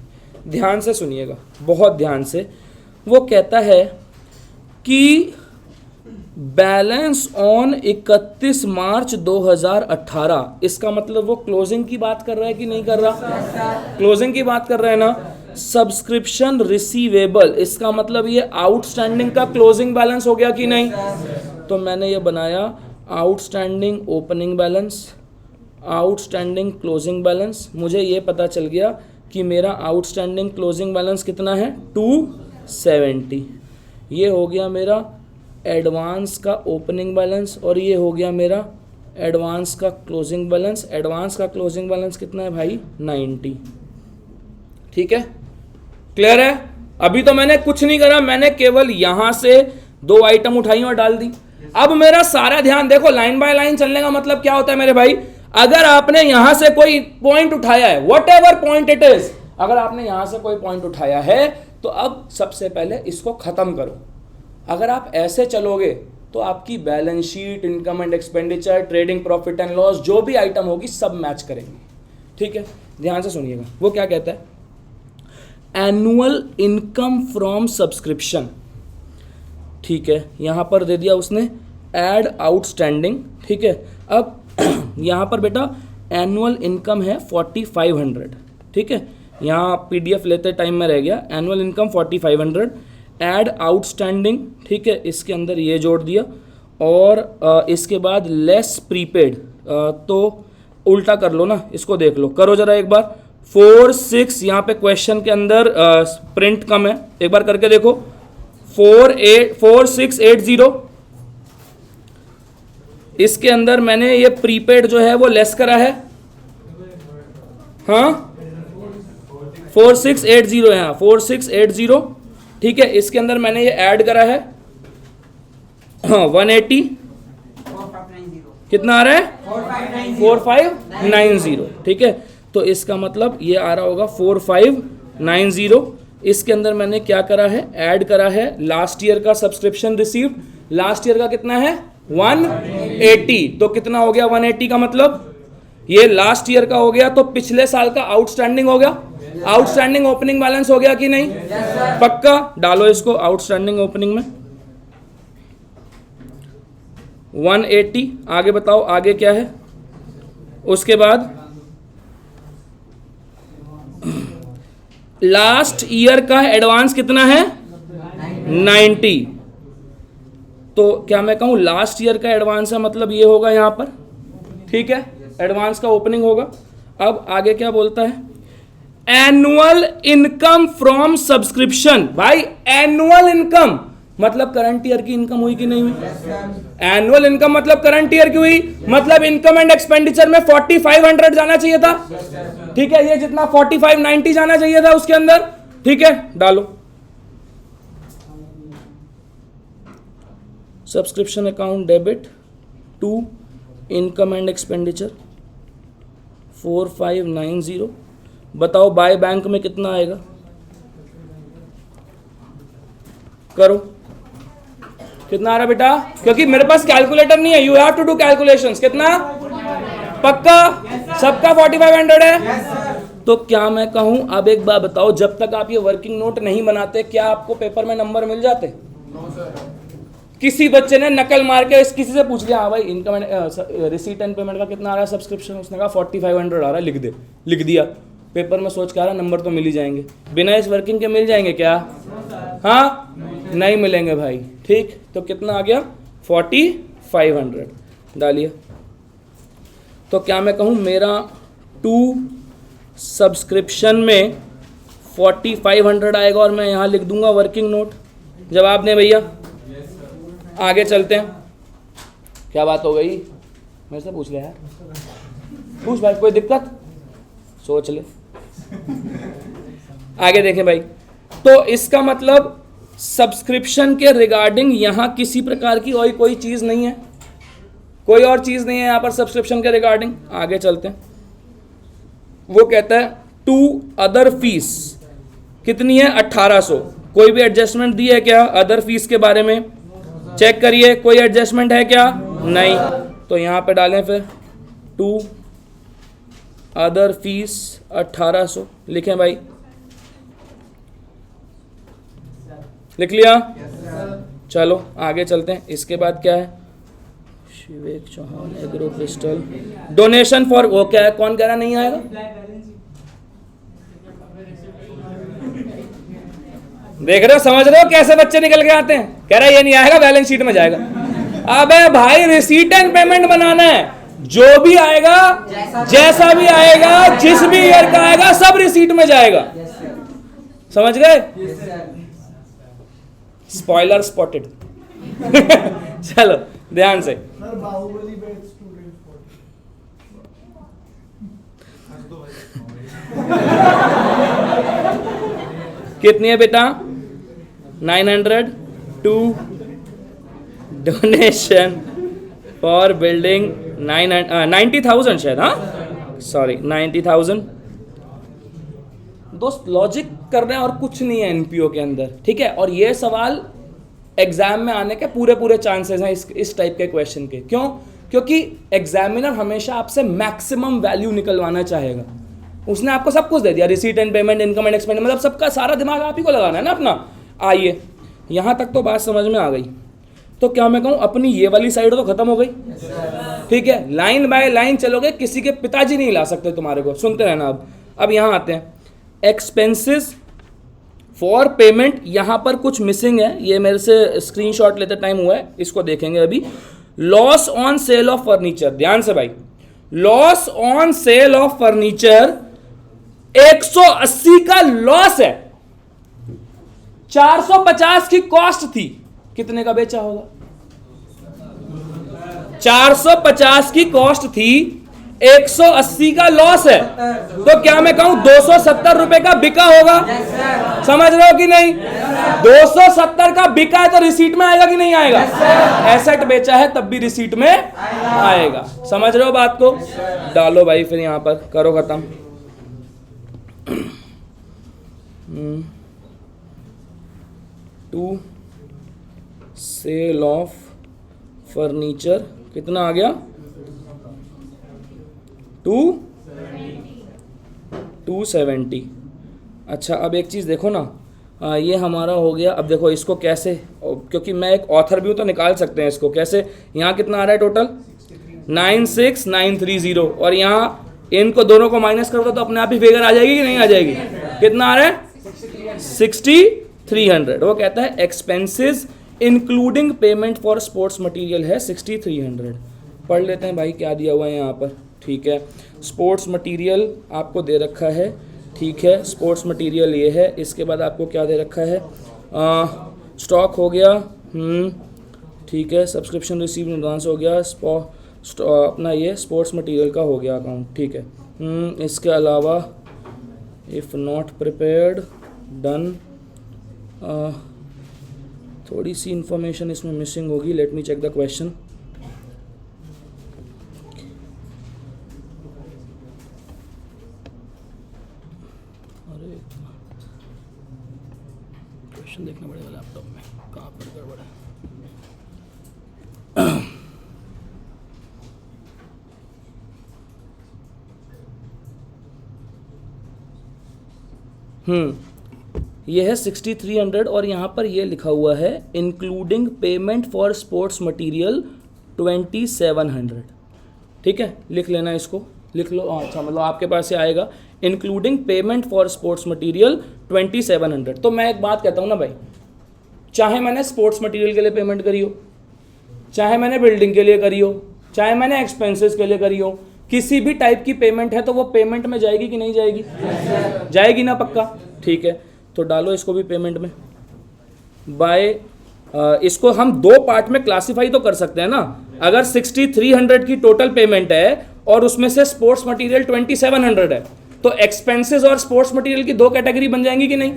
ध्यान से सुनिएगा, बहुत ध्यान से। वो कहता है कि बैलेंस ऑन 31 मार्च 2018, इसका मतलब वो क्लोजिंग की बात कर रहा है कि नहीं कर रहा? क्लोजिंग की बात कर रहा है ना। सब्सक्रिप्शन रिसीवेबल, इसका मतलब ये आउटस्टैंडिंग का क्लोजिंग बैलेंस हो गया कि नहीं? तो मैंने ये बनाया outstanding opening balance, outstanding closing balance. मुझे ये पता चल गया कि मेरा आउटस्टैंडिंग क्लोजिंग बैलेंस कितना है, 270। ये हो गया मेरा एडवांस का ओपनिंग बैलेंस और ये हो गया मेरा एडवांस का क्लोजिंग बैलेंस। एडवांस का क्लोजिंग बैलेंस कितना है भाई, 90। ठीक है, क्लियर है? अभी तो मैंने कुछ नहीं करा, मैंने केवल यहां से 2 आइटम उठाई और डाल दी। अब मेरा सारा ध्यान देखो, लाइन बाय लाइन चलने का मतलब क्या होता है मेरे भाई? अगर आपने यहां से कोई पॉइंट उठाया है, what ever point it is, अगर आपने यहां से कोई पॉइंट उठाया है तो अब सबसे पहले इसको खत्म करो। अगर आप ऐसे चलोगे तो आपकी balance sheet, income and expenditure, trading profit and loss, जो भी आइटम होगी सब मैच करेंगे। ठीक है, ध्यान से सुनिएगा। वो क्या कहता है? Annual income from subscription. ठीक है, यहां पर दे दिया उसने एड आउटस्टैंडिंग। ठीक है, अब यहां पर बेटा एनुअल इनकम है 4500। ठीक है, यहाँ PDF लेते टाइम में रह गया। Annual income 4500, add outstanding. ठीक है, इसके अंदर ये जोड़ दिया और इसके बाद लेस प्रीपेड। तो उल्टा कर लो ना, इसको देख लो, करो जरा एक बार। 46 यहाँ पे क्वेश्चन के अंदर प्रिंट कम है, एक बार करके देखो। 4680, इसके अंदर मैंने ये प्रीपेड जो है वो लेस करा है। हाँ 4680 है, 4680। ठीक है, इसके अंदर मैंने ये ऐड करा है 180। कितना आ रहा है? 4590। ठीक है, तो इसका मतलब ये आ रहा होगा 4590। इसके अंदर मैंने क्या करा है? ऐड करा है लास्ट ईयर का सब्सक्रिप्शन रिसीव्ड। लास्ट ईयर का कितना है? 180। तो कितना हो गया 180 का मतलब? ये लास्ट ईयर का हो गया, तो पिछले साल का आउटस्टैंडिंग हो गया। आउटस्टैंडिंग ओपनिंग बैलेंस हो गया कि नहीं? पक्का डालो इसको आउटस्टैंडिंग ओपनिंग में 180। आगे बताओ आगे क्या है? उसके बाद लास्ट ईयर का एडवांस कितना है? 90। तो क्या मैं कहूं लास्ट ईयर का एडवांस है, मतलब ये होगा यहां पर। ठीक है, एडवांस का ओपनिंग होगा। अब आगे क्या बोलता है? Annual income from subscription. भाई एनुअल इनकम मतलब करंट ईयर की इनकम हुई कि नहीं हुई? एनुअल इनकम मतलब करंट ईयर की हुई, मतलब इनकम एंड एक्सपेंडिचर में 4500 जाना चाहिए था। ठीक है, ये जितना 4590 जाना चाहिए था उसके अंदर। ठीक है, डालो subscription account debit to income and expenditure 4590। बताओ बाय बैंक में कितना आएगा? करो, कितना आ रहा बेटा? क्योंकि मेरे पास कैलकुलेटर नहीं है, you have to do calculations. कितना? पक्का? सबका 4500 है। तो क्या मैं कहूं, अब एक बात बताओ, जब तक आप ये वर्किंग नोट नहीं बनाते क्या आपको पेपर में नंबर मिल जाते? किसी बच्चे ने नकल मार के किसी से पूछ लिया, हाँ भाई इनकम रिसीट एंड पेमेंट का कितना आ रहा है सब्सक्रिप्शन? उसने कहा 4500 आ रहा है, लिख दे। लिख दिया, पेपर में सोच के आ रहा नंबर तो मिल ही जाएंगे। बिना इस वर्किंग के मिल जाएंगे क्या? हाँ नहीं मिलेंगे भाई। ठीक, तो कितना आ गया? 4500 डालिए। तो क्या मैं कहूँ मेरा टू सब्सक्रिप्शन में 4500 आएगा और मैं यहाँ लिख दूंगा वर्किंग नोट। जवाब दें भैया। आगे चलते हैं। क्या बात हो गई, मेरे से पूछ ले यार, पूछ भाई, कोई दिक्कत, सोच ले। आगे देखें भाई, तो इसका मतलब सब्सक्रिप्शन के रिगार्डिंग यहां किसी प्रकार की और कोई चीज नहीं है, कोई और चीज नहीं है यहां पर सब्सक्रिप्शन के रिगार्डिंग। आगे चलते हैं। वो कहता है टू अदर फीस कितनी है, 1800। कोई भी एडजस्टमेंट दी है क्या अदर फीस के बारे में, चेक करिए, कोई एडजस्टमेंट है क्या, नहीं। तो यहां पे डालें फिर टू अदर फीस 1800 लिखें भाई, लिख लिया। चलो आगे चलते हैं। इसके बाद क्या है, Shivek Chauhan agro crystal donation for, वो क्या है, कौन कह रहा नहीं आएगा, देख रहे हो, समझ रहे हो कैसे बच्चे निकल के आते हैं, कह रहा है ये नहीं आएगा, बैलेंस शीट में जाएगा। अबे भाई रिसीट एंड पेमेंट बनाना है, जो भी आएगा, जैसा भी आएगा, जिस भी ईयर का आएगा, सब रिसीट में जाएगा। समझ गए, स्पॉइलर स्पॉटेड। चलो ध्यान से, कितनी है बेटा, 900 टू डोनेशन फॉर बिल्डिंग 90,000 शायद, हाँ सॉरी 90,000। दोस्त लॉजिक कर रहे हैं और कुछ नहीं है एनपीओ के अंदर, ठीक है। और ये सवाल एग्जाम में आने के पूरे चांसेस हैं इस टाइप के क्वेश्चन के। क्यों, क्योंकि एग्जामिनर हमेशा आपसे मैक्सिमम वैल्यू निकलवाना चाहेगा। उसने आपको सब कुछ दे दिया, receipt and payment, income and expand, मतलब सबका सारा दिमाग आप ही को लगाना है ना अपना। आइए यहां तक तो बात समझ में आ गई। तो क्या मैं कहूं, अपनी ये वाली साइड तो खत्म हो गई, ठीक है। लाइन बाय लाइन चलोगे, किसी के पिताजी नहीं ला सकते तुम्हारे को, सुनते रहना। अब यहां आते हैं, एक्सपेंसेस फॉर पेमेंट, यहां पर कुछ मिसिंग है, ये मेरे से स्क्रीनशॉट लेते टाइम हुआ है, इसको देखेंगे अभी। Loss on sale of furniture, ध्यान से भाई, loss on sale of furniture 180 का लॉस है, 450 की कॉस्ट थी, कितने का बेचा होगा, 450 की कॉस्ट थी, 180 का लॉस है, तो क्या मैं कहूं 270 रुपए का बिका होगा। समझ रहे हो कि नहीं, 270 का बिका है तो रिसीट में आएगा कि नहीं आएगा, एसेट बेचा है तब भी रिसीट में आएगा। समझ रहे हो बात को, डालो भाई फिर यहां पर, करो खत्म। टू सेल ऑफ फर्नीचर कितना आ गया, 270। अच्छा अब एक चीज़ देखो ना, ये हमारा हो गया। अब देखो इसको कैसे, क्योंकि मैं एक ऑथर भी हूँ तो निकाल सकते हैं इसको कैसे। यहाँ कितना आ रहा है टोटल, 96930, और यहाँ इनको दोनों को माइनस कर दो तो अपने आप ही फिगर आ जाएगी कि नहीं आ जाएगी। कितना आ रहा है, 6300। वो कहता है expenses including payment for sports material है 6300। पढ़ लेते हैं भाई क्या दिया हुआ है यहाँ पर, ठीक है। स्पोर्ट्स मटेरियल आपको दे रखा है, ठीक है, स्पोर्ट्स मटेरियल ये है। इसके बाद आपको क्या दे रखा है, स्टॉक हो गया, ठीक है, सब्सक्रिप्शन रिसीव एडवांस हो गया, अपना ये स्पोर्ट्स मटेरियल का हो गया अकाउंट, ठीक है। इसके अलावा इफ़ नॉट प्रिपेयर्ड डन, थोड़ी सी इंफॉर्मेशन इसमें मिसिंग होगी, let me check the question. अरे क्वेश्चन देखना पड़ेगा लैपटॉप में, कहाँ पर गड़बड़ है। ये है 6300 और यहाँ पर ये लिखा हुआ है including payment for sports material 2700, ठीक है। लिख लेना इसको, लिख लो। अच्छा मतलब आपके पास से आएगा including payment for sports material 2700। तो मैं एक बात कहता हूँ ना भाई, चाहे मैंने स्पोर्ट्स मटेरियल के लिए पेमेंट करी हो, चाहे मैंने बिल्डिंग के लिए करी हो, चाहे मैंने एक्सपेंसेस के लिए करी हो, किसी भी टाइप की पेमेंट है तो वो पेमेंट में जाएगी कि नहीं जाएगी, जाएगी ना पक्का, ठीक है। तो डालो इसको भी पेमेंट में, बाय इसको हम दो पार्ट में क्लासिफाई तो कर सकते हैं ना। अगर 6300 की टोटल पेमेंट है और उसमें से स्पोर्ट्स मटेरियल 2700 है तो एक्सपेंसेस और स्पोर्ट्स मटेरियल की दो कैटेगरी बन जाएंगी कि नहीं?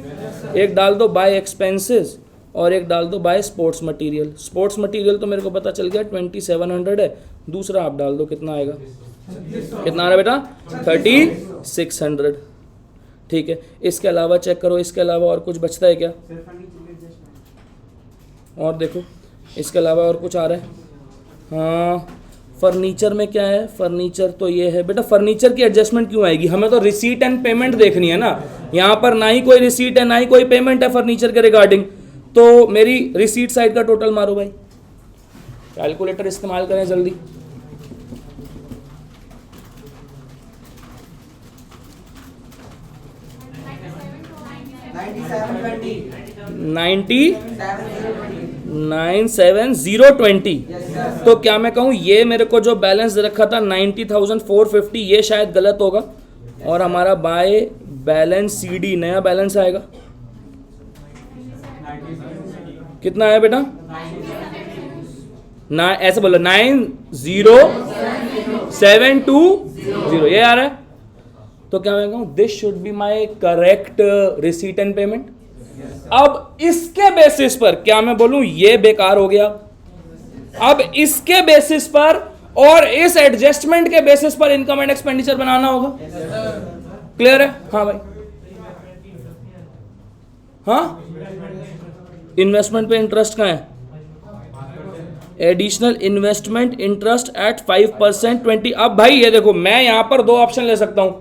एक डाल दो बाय एक्सपेंसेस और एक डाल दो by sports material. Sports material तो मेरे को पता चल गया 2700 है, दूसरा आप डाल दो कितना आएगा, कितना आ रहा है बेटा 3600। ठीक है, इसके अलावा चेक करो, इसके अलावा और कुछ बचता है क्या? और देखो इसके अलावा और कुछ आ रहा है? हाँ, फर्नीचर में क्या है? फर्नीचर तो ये है बेटा, फर्नीचर की एडजस्टमेंट क्यों आएगी? हमें तो रिसीट एंड पेमेंट देखनी है ना। यहाँ पर ना ही कोई रिसीट है ना ही कोई पेमेंट है फर्नीचर के रिगार्डिंग, तो मेरी रिसीट साइड का टोटल मारो भाई, कैलकुलेटर इस्तेमाल करें जल्दी। नाइन्टी 97,020। तो क्या मैं कहूँ ये मेरे को जो बैलेंस रखा था 90,450 ये शायद गलत होगा और हमारा बाय बैलेंस CD नया बैलेंस आएगा। कितना आया बेटा? ना ऐसे बोलो 90,720 ये आ रहा है। तो क्या मैं कहूँ this should be my correct receipt and payment. अब इसके बेसिस पर क्या मैं बोलूं ये बेकार हो गया। अब इसके बेसिस पर और इस एडजस्टमेंट के बेसिस पर इनकम एंड एक्सपेंडिचर बनाना होगा। क्लियर है? हाँ भाई, हाँ। इन्वेस्टमेंट पे इंटरेस्ट कहाँ है? Additional investment interest eight 5% 20। अब भाई ये देखो, मैं यहां पर दो ऑप्शन ले सकता हूं।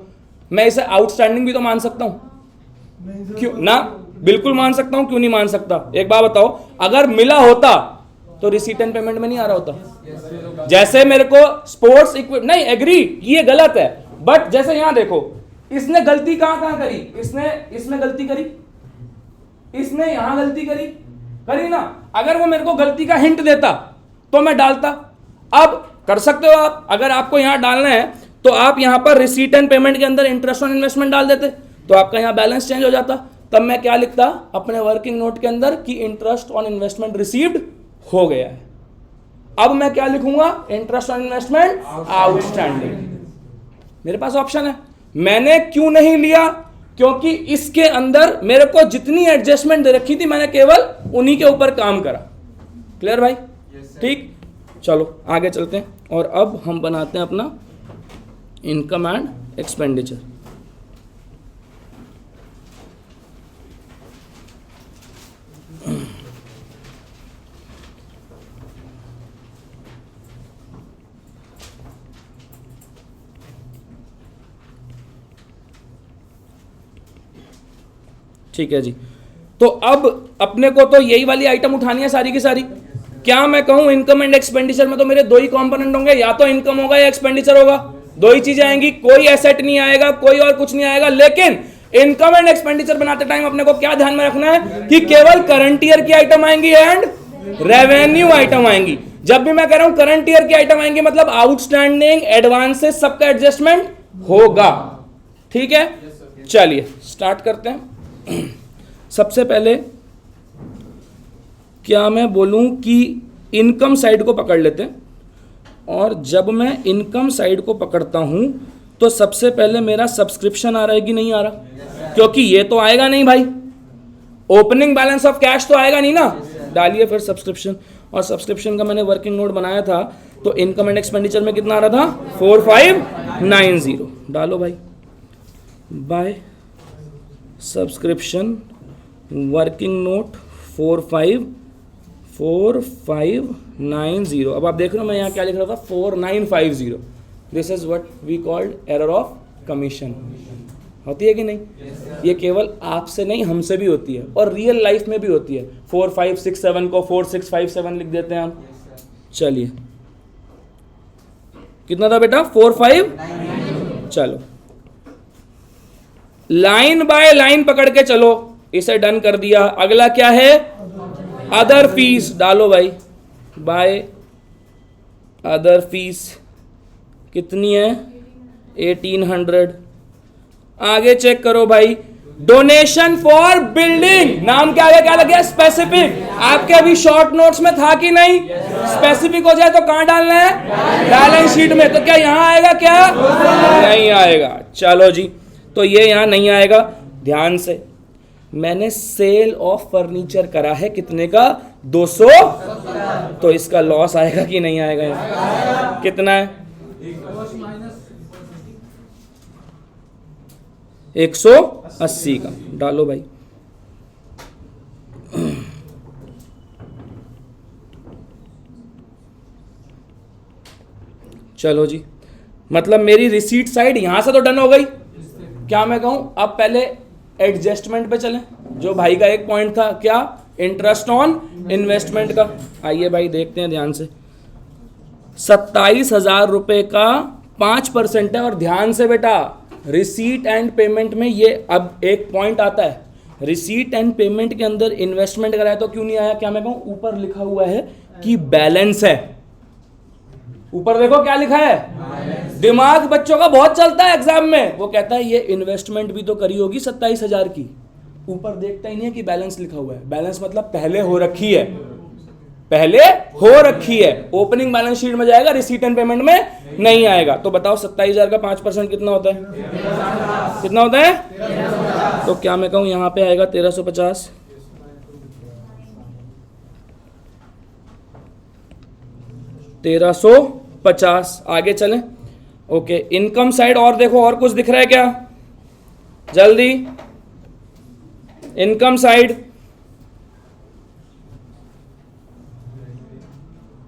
मैं इसे आउटस्टैंडिंग भी तो मान सकता हूं, क्यों ना? बिल्कुल मान सकता हूं, क्यों नहीं मान सकता? एक बात बताओ, अगर मिला होता तो रिसीट एंड पेमेंट में नहीं आ रहा होता। जैसे मेरे को स्पोर्ट्स इक्विपमेंट, नहीं एग्री ये गलत है, बट जैसे यहां देखो इसने गलती कहां करी? इसने गलती करी, इसने यहां गलती करी ना। अगर वो मेरे को गलती का हिंट देता तो मैं डालता। अब कर सकते हो आप, अगर आपको यहां डालना है तो आप यहां पर रिसीट एंड पेमेंट के अंदर इंटरेस्ट ऑन इन्वेस्टमेंट डाल देते तो आपका यहां बैलेंस चेंज हो जाता। तब मैं क्या लिखता अपने वर्किंग नोट के अंदर कि इंटरेस्ट ऑन इन्वेस्टमेंट रिसीव्ड हो गया है। अब मैं क्या लिखूंगा? Interest on investment outstanding. मेरे पास ऑप्शन है। मैंने क्यों नहीं लिया? क्योंकि इसके अंदर मेरे को जितनी एडजस्टमेंट दे रखी थी मैंने केवल उन्हीं के ऊपर काम करा। क्लियर भाई? ठीक, चलो आगे चलते हैं और अब हम बनाते हैं अपना इनकम एंड एक्सपेंडिचर। ठीक है जी, तो अब अपने को तो यही वाली आइटम उठानी है सारी की सारी। क्या मैं कहूं इनकम एंड एक्सपेंडिचर में तो मेरे दो ही कंपोनेंट होंगे, या तो इनकम होगा या एक्सपेंडिचर होगा, दो ही चीजें आएंगी, कोई एसेट नहीं आएगा, कोई और कुछ नहीं आएगा। लेकिन इनकम एंड एक्सपेंडिचर बनाते टाइम अपने को क्या ध्यान में रखना है कि केवल करंट ईयर की आइटम आएंगी एंड रेवेन्यू आइटम आएंगी। जब भी मैं कह रहा हूं करंट ईयर की आइटम आएंगी मतलब आउटस्टैंडिंग एडवांसेस सबका एडजस्टमेंट होगा। ठीक है, चलिए स्टार्ट करते हैं। सबसे पहले क्या मैं बोलूं कि इनकम साइड को पकड़ लेते हैं, और जब मैं इनकम साइड को पकड़ता हूं तो सबसे पहले मेरा सब्सक्रिप्शन आ रहा है कि नहीं आ रहा? क्योंकि ये तो आएगा नहीं भाई, ओपनिंग बैलेंस ऑफ कैश तो आएगा नहीं ना। डालिए फिर सब्सक्रिप्शन, और सब्सक्रिप्शन का मैंने वर्किंग नोट बनाया था तो इनकम एंड एक्सपेंडिचर में कितना आ रहा था? 4590। डालो भाई, बाय सब्सक्रिप्शन वर्किंग नोट 4590। अब आप देख रहे हो मैं यहाँ क्या लिख रहा था? 4950। This is what we called error of commission. होती है कि नहीं? ये केवल आपसे नहीं हमसे भी होती है और रियल लाइफ में भी होती है। 4567 को 4657 लिख देते हैं हम। चलिए कितना था बेटा? 45। चलो लाइन बाय लाइन पकड़ के चलो, इसे डन कर दिया। अगला क्या है? Other fees. डालो भाई, बाय अदर फीस कितनी है? 1800। आगे चेक करो भाई, डोनेशन फॉर बिल्डिंग, नाम क्या है, क्या लगे, स्पेसिफिक। आपके अभी शॉर्ट नोट्स में था कि नहीं? स्पेसिफिक हो जाए तो कहां डालना है? बैलेंस शीट में। तो क्या यहां आएगा? क्या नहीं आएगा? चलो जी, तो ये यहां नहीं आएगा। ध्यान से, मैंने सेल ऑफ फर्नीचर करा है कितने का? 200। तो इसका लॉस आएगा कि नहीं आएगा? कितना है? 180 का। डालो भाई। चलो जी, मतलब मेरी रिसीट साइड यहां से तो डन हो गई। क्या मैं कहूं, अब पहले एडजस्टमेंट पे चलें। जो भाई का एक पॉइंट था, क्या? इंटरेस्ट ऑन इन्वेस्टमेंट का। आइए भाई देखते हैं ध्यान से। 27,000 रुपए का 5% है। और ध्यान से बेटा, रिसीट एंड पेमेंट में ये अब एक पॉइंट आता है, रिसीट एंड पेमेंट के अंदर इन्वेस्टमेंट कराया तो क्यों नहीं आया? क्या मैं कहूं, ऊपर लिखा हुआ है कि बैलेंस है। ऊपर देखो क्या लिखा है। दिमाग बच्चों का बहुत चलता है एग्जाम में। वो कहता है ये इन्वेस्टमेंट भी तो करी होगी 27,000 की। ऊपर देखता ही नहीं है कि बैलेंस लिखा हुआ है। बैलेंस मतलब पहले हो रखी है, पहले हो रखी है। ओपनिंग बैलेंस शीट में जाएगा, रिसीट एंड पेमेंट में नहीं आएगा। तो बताओ 27,000 का 5% कितना होता है? कितना होता है? तो क्या मैं कहूं, यहां पे आएगा 1350। 1350। आगे चलें। ओके, इनकम साइड और देखो, और कुछ दिख रहा है क्या? जल्दी, इनकम साइड।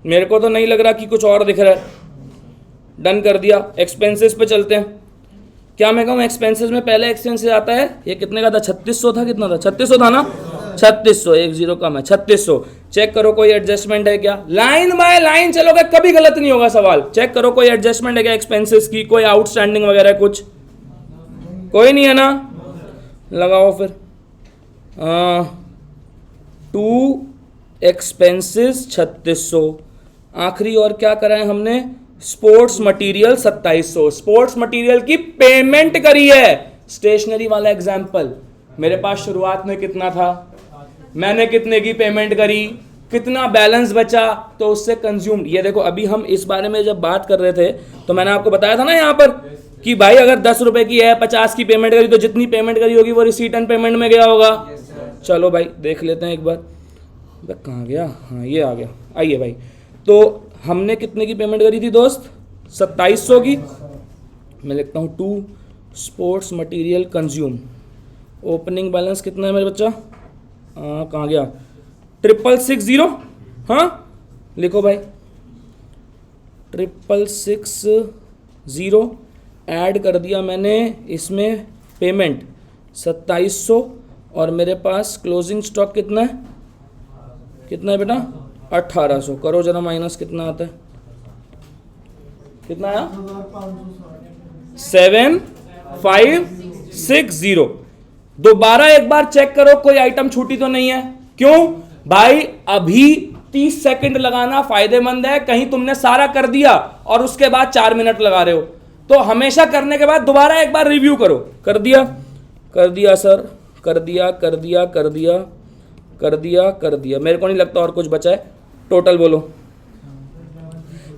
मेरे को तो नहीं लग रहा कि कुछ और दिख रहा है। डन कर दिया। एक्सपेंसेस पे चलते हैं। क्या मैं कहूँ, एक्सपेंसेस में पहले एक्सपेंसेस आता है, ये कितने का था? 3600 था। कितना था? 3600 था ना? 3600, एक जीरो कम है, 3600। चेक करो कोई एडजस्टमेंट है क्या? लाइन बाय लाइन चलोगे कभी गलत नहीं होगा सवाल। चेक करो कोई एडजस्टमेंट है क्या एक्सपेंसेस की? कोई आउटस्टैंडिंग वगैरह कुछ? कोई नहीं है ना? लगाओ फिर। To expenses 3600। आखिरी और क्या करा है हमने? Sports material 2700। स्पोर्ट्स मटेरियल की पेमेंट करी है। स्टेशनरी वाला एग्जाम्पल, मेरे पास शुरुआत में कितना था, मैंने कितने की पेमेंट करी, कितना बैलेंस बचा, तो उससे कंज्यूम। ये देखो, अभी हम इस बारे में जब बात कर रहे थे तो मैंने आपको बताया था ना यहाँ पर कि भाई अगर 10 रुपए की है, 50 की पेमेंट करी, तो जितनी पेमेंट करी होगी वो रिसीट एंड पेमेंट में गया होगा। चलो भाई देख लेते हैं एक बार। कहाँ गया? हाँ, ये आ गया। आइए भाई, तो हमने कितने की पेमेंट करी थी दोस्त? 2700 की। मैं लिखता हूँ to sports material consume. Opening balance कितना है मेरे बच्चा? कहाँ गया? 666। हाँ लिखो भाई, 666 ऐड कर दिया मैंने इसमें पेमेंट 2700। और मेरे पास क्लोजिंग स्टॉक कितना है? कितना है बेटा? 1800। करो जरा माइनस, कितना आता है? कितना आया? 7560। दोबारा एक बार चेक करो कोई आइटम छूटी तो नहीं है। क्यों भाई? अभी 30 सेकंड लगाना फायदेमंद है। कहीं तुमने सारा कर दिया और उसके बाद 4 मिनट लगा रहे हो, तो हमेशा करने के बाद दोबारा एक बार रिव्यू करो। कर दिया? कर दिया सर, कर दिया, कर दिया, कर दिया, कर दिया, कर दिया। मेरे को नहीं लगता और कुछ बचा है। टोटल बोलो।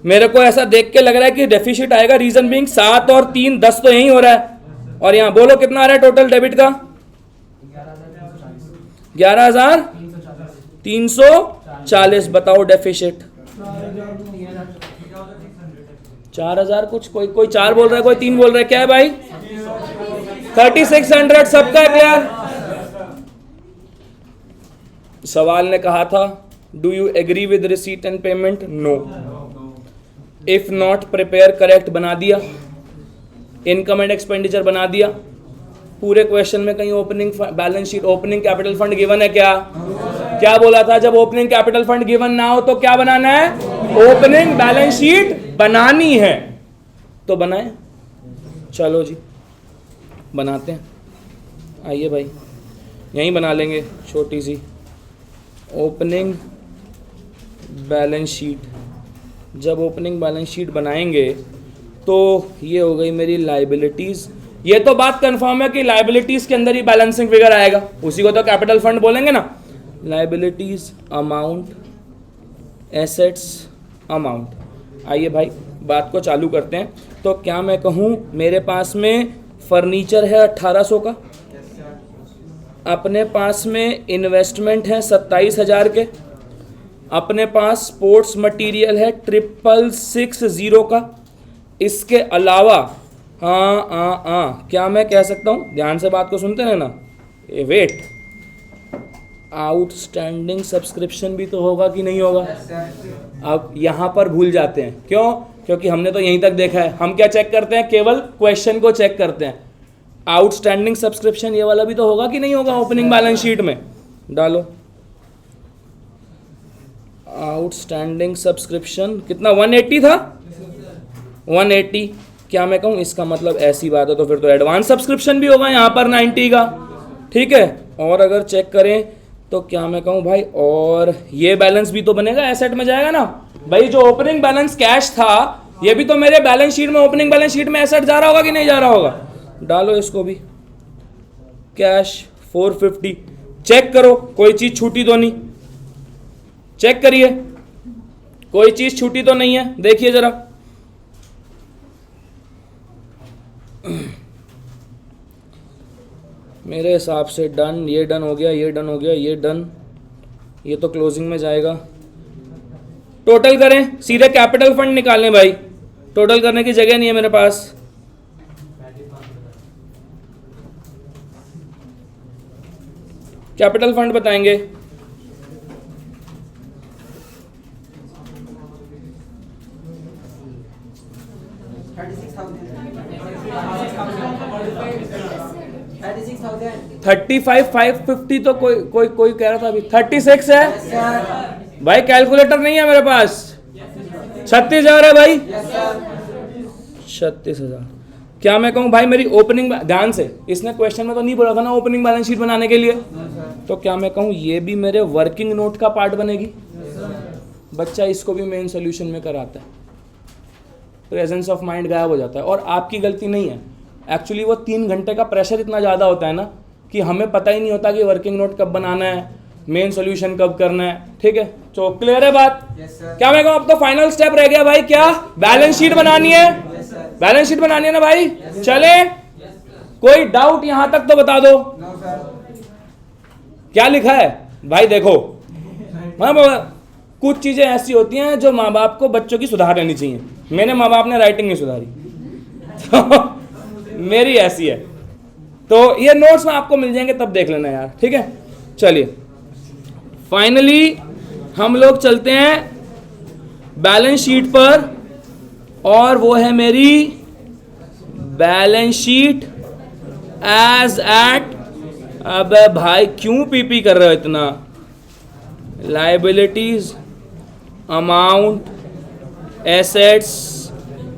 मेरे को ऐसा देख के लग रहा है कि डेफिसिट आएगा। रीजन बीइंग 7 और 3 10 तो यही हो रहा है। और यहां बोलो कितना आ रहा है टोटल डेबिट का? 11,340। बताओ डेफिसिट। 4000 कुछ। कोई 4 बोल रहा है, कोई 3 बोल रहा है। क्या है भाई? 3600। सबका है क्लियर? सवाल ने कहा था do you agree with receipt and payment? No. If not prepare correct बना दिया। इनकम एंड एक्सपेंडिचर बना दिया। पूरे क्वेश्चन में कहीं opening balance sheet, opening capital fund given है क्या? क्या बोला था? जब ओपनिंग कैपिटल फंड गिवन ना हो तो क्या बनाना है? ओपनिंग बैलेंस शीट बनानी है। तो बनाए। चलो जी बनाते हैं। आइए भाई यहीं बना लेंगे छोटी सी ओपनिंग बैलेंस शीट। जब ओपनिंग बैलेंस शीट बनाएंगे तो ये हो गई मेरी लाइबिलिटीज़, ये तो बात कंफर्म है कि लाइबिलिटीज के अंदर ही बैलेंसिंग फिगर आएगा, उसी को तो कैपिटल फंड बोलेंगे ना। Liabilities amount, assets amount. आइए भाई बात को चालू करते हैं। तो क्या मैं कहूँ मेरे पास में फर्नीचर है 1800 का, अपने पास में इन्वेस्टमेंट है 27,000 के, अपने पास स्पोर्ट्स मटेरियल है 660 का। इसके अलावा क्या मैं कह सकता हूँ, ध्यान से बात को सुनते हैं ना, वेट, आउटस्टैंडिंग सब्सक्रिप्शन भी तो होगा कि नहीं होगा। अब यहाँ पर भूल जाते हैं, क्यों? क्योंकि हमने तो यहीं तक देखा है। हम क्या चेक करते हैं? केवल क्वेश्चन को चेक करते हैं। आउटस्टैंडिंग सब्सक्रिप्शन ये वाला भी तो होगा कि नहीं होगा ओपनिंग बैलेंस शीट में। डालो आउटस्टैंडिंग सब्सक्रिप्शन कितना, 180 था, 180। क्या मैं कहूँ इसका मतलब ऐसी बात है तो फिर तो एडवांस सब्सक्रिप्शन भी होगा यहाँ पर 90 का, ठीक है। और अगर चेक करें तो क्या मैं कहूँ भाई, और ये बैलेंस भी तो बनेगा, एसेट में जाएगा ना भाई। जो ओपनिंग बैलेंस कैश था ये भी तो मेरे बैलेंस शीट में, ओपनिंग बैलेंस शीट में एसेट जा रहा होगा कि नहीं जा रहा होगा। डालो इसको भी, कैश 450। चेक करो कोई चीज छूटी तो नहीं, चेक करिए कोई चीज छूटी तो नहीं है, देखिए जरा। मेरे हिसाब से डन, ये डन हो गया, ये डन हो गया, ये डन, ये तो क्लोजिंग में जाएगा। टोटल करें, सीधे कैपिटल फंड निकालें भाई, टोटल करने की जगह नहीं है मेरे पास। कैपिटल फंड बताएंगे। थर्टी 550 तो कोई कह रहा था अभी 36 है भाई। कैलकुलेटर नहीं है मेरे पास। 36,000 है भाई, 36,000। क्या मैं कहूँ भाई मेरी ओपनिंग, ध्यान से, इसने क्वेश्चन में तो नहीं बोला था ना ओपनिंग बैलेंस शीट बनाने के लिए, तो क्या मैं कहूँ ये भी मेरे वर्किंग नोट का पार्ट बनेगी। बच्चा इसको भी मेन सोल्यूशन में कराता है, प्रेजेंस ऑफ माइंड गायब हो जाता है। और आपकी गलती नहीं है, एक्चुअली वो 3 घंटे का प्रेशर इतना ज़्यादा होता है ना कि हमें पता ही नहीं होता कि वर्किंग नोट कब बनाना है, मेन सॉल्यूशन कब करना है, ठीक है। तो क्लियर है बात? क्या मैं कहूँ अब तो फाइनल स्टेप रह गया भाई, क्या बैलेंस शीट बनानी है, बैलेंस शीट बनानी है ना भाई। चले, कोई डाउट यहां तक तो बता दो। क्या लिखा है भाई? देखो कुछ चीजें ऐसी होती हैं जो माँ बाप को बच्चों की सुधार लेनी चाहिए। मेरे माँ बाप ने राइटिंग नहीं सुधारी तो मेरी ऐसी है, तो ये नोट्स में आपको मिल जाएंगे, तब देख लेना यार, ठीक है। चलिए फाइनली हम लोग चलते हैं बैलेंस शीट पर, और वो है मेरी बैलेंस शीट एज एट, अबे भाई क्यों पीपी कर रहे हो इतना, लाइबिलिटीज अमाउंट, एसेट्स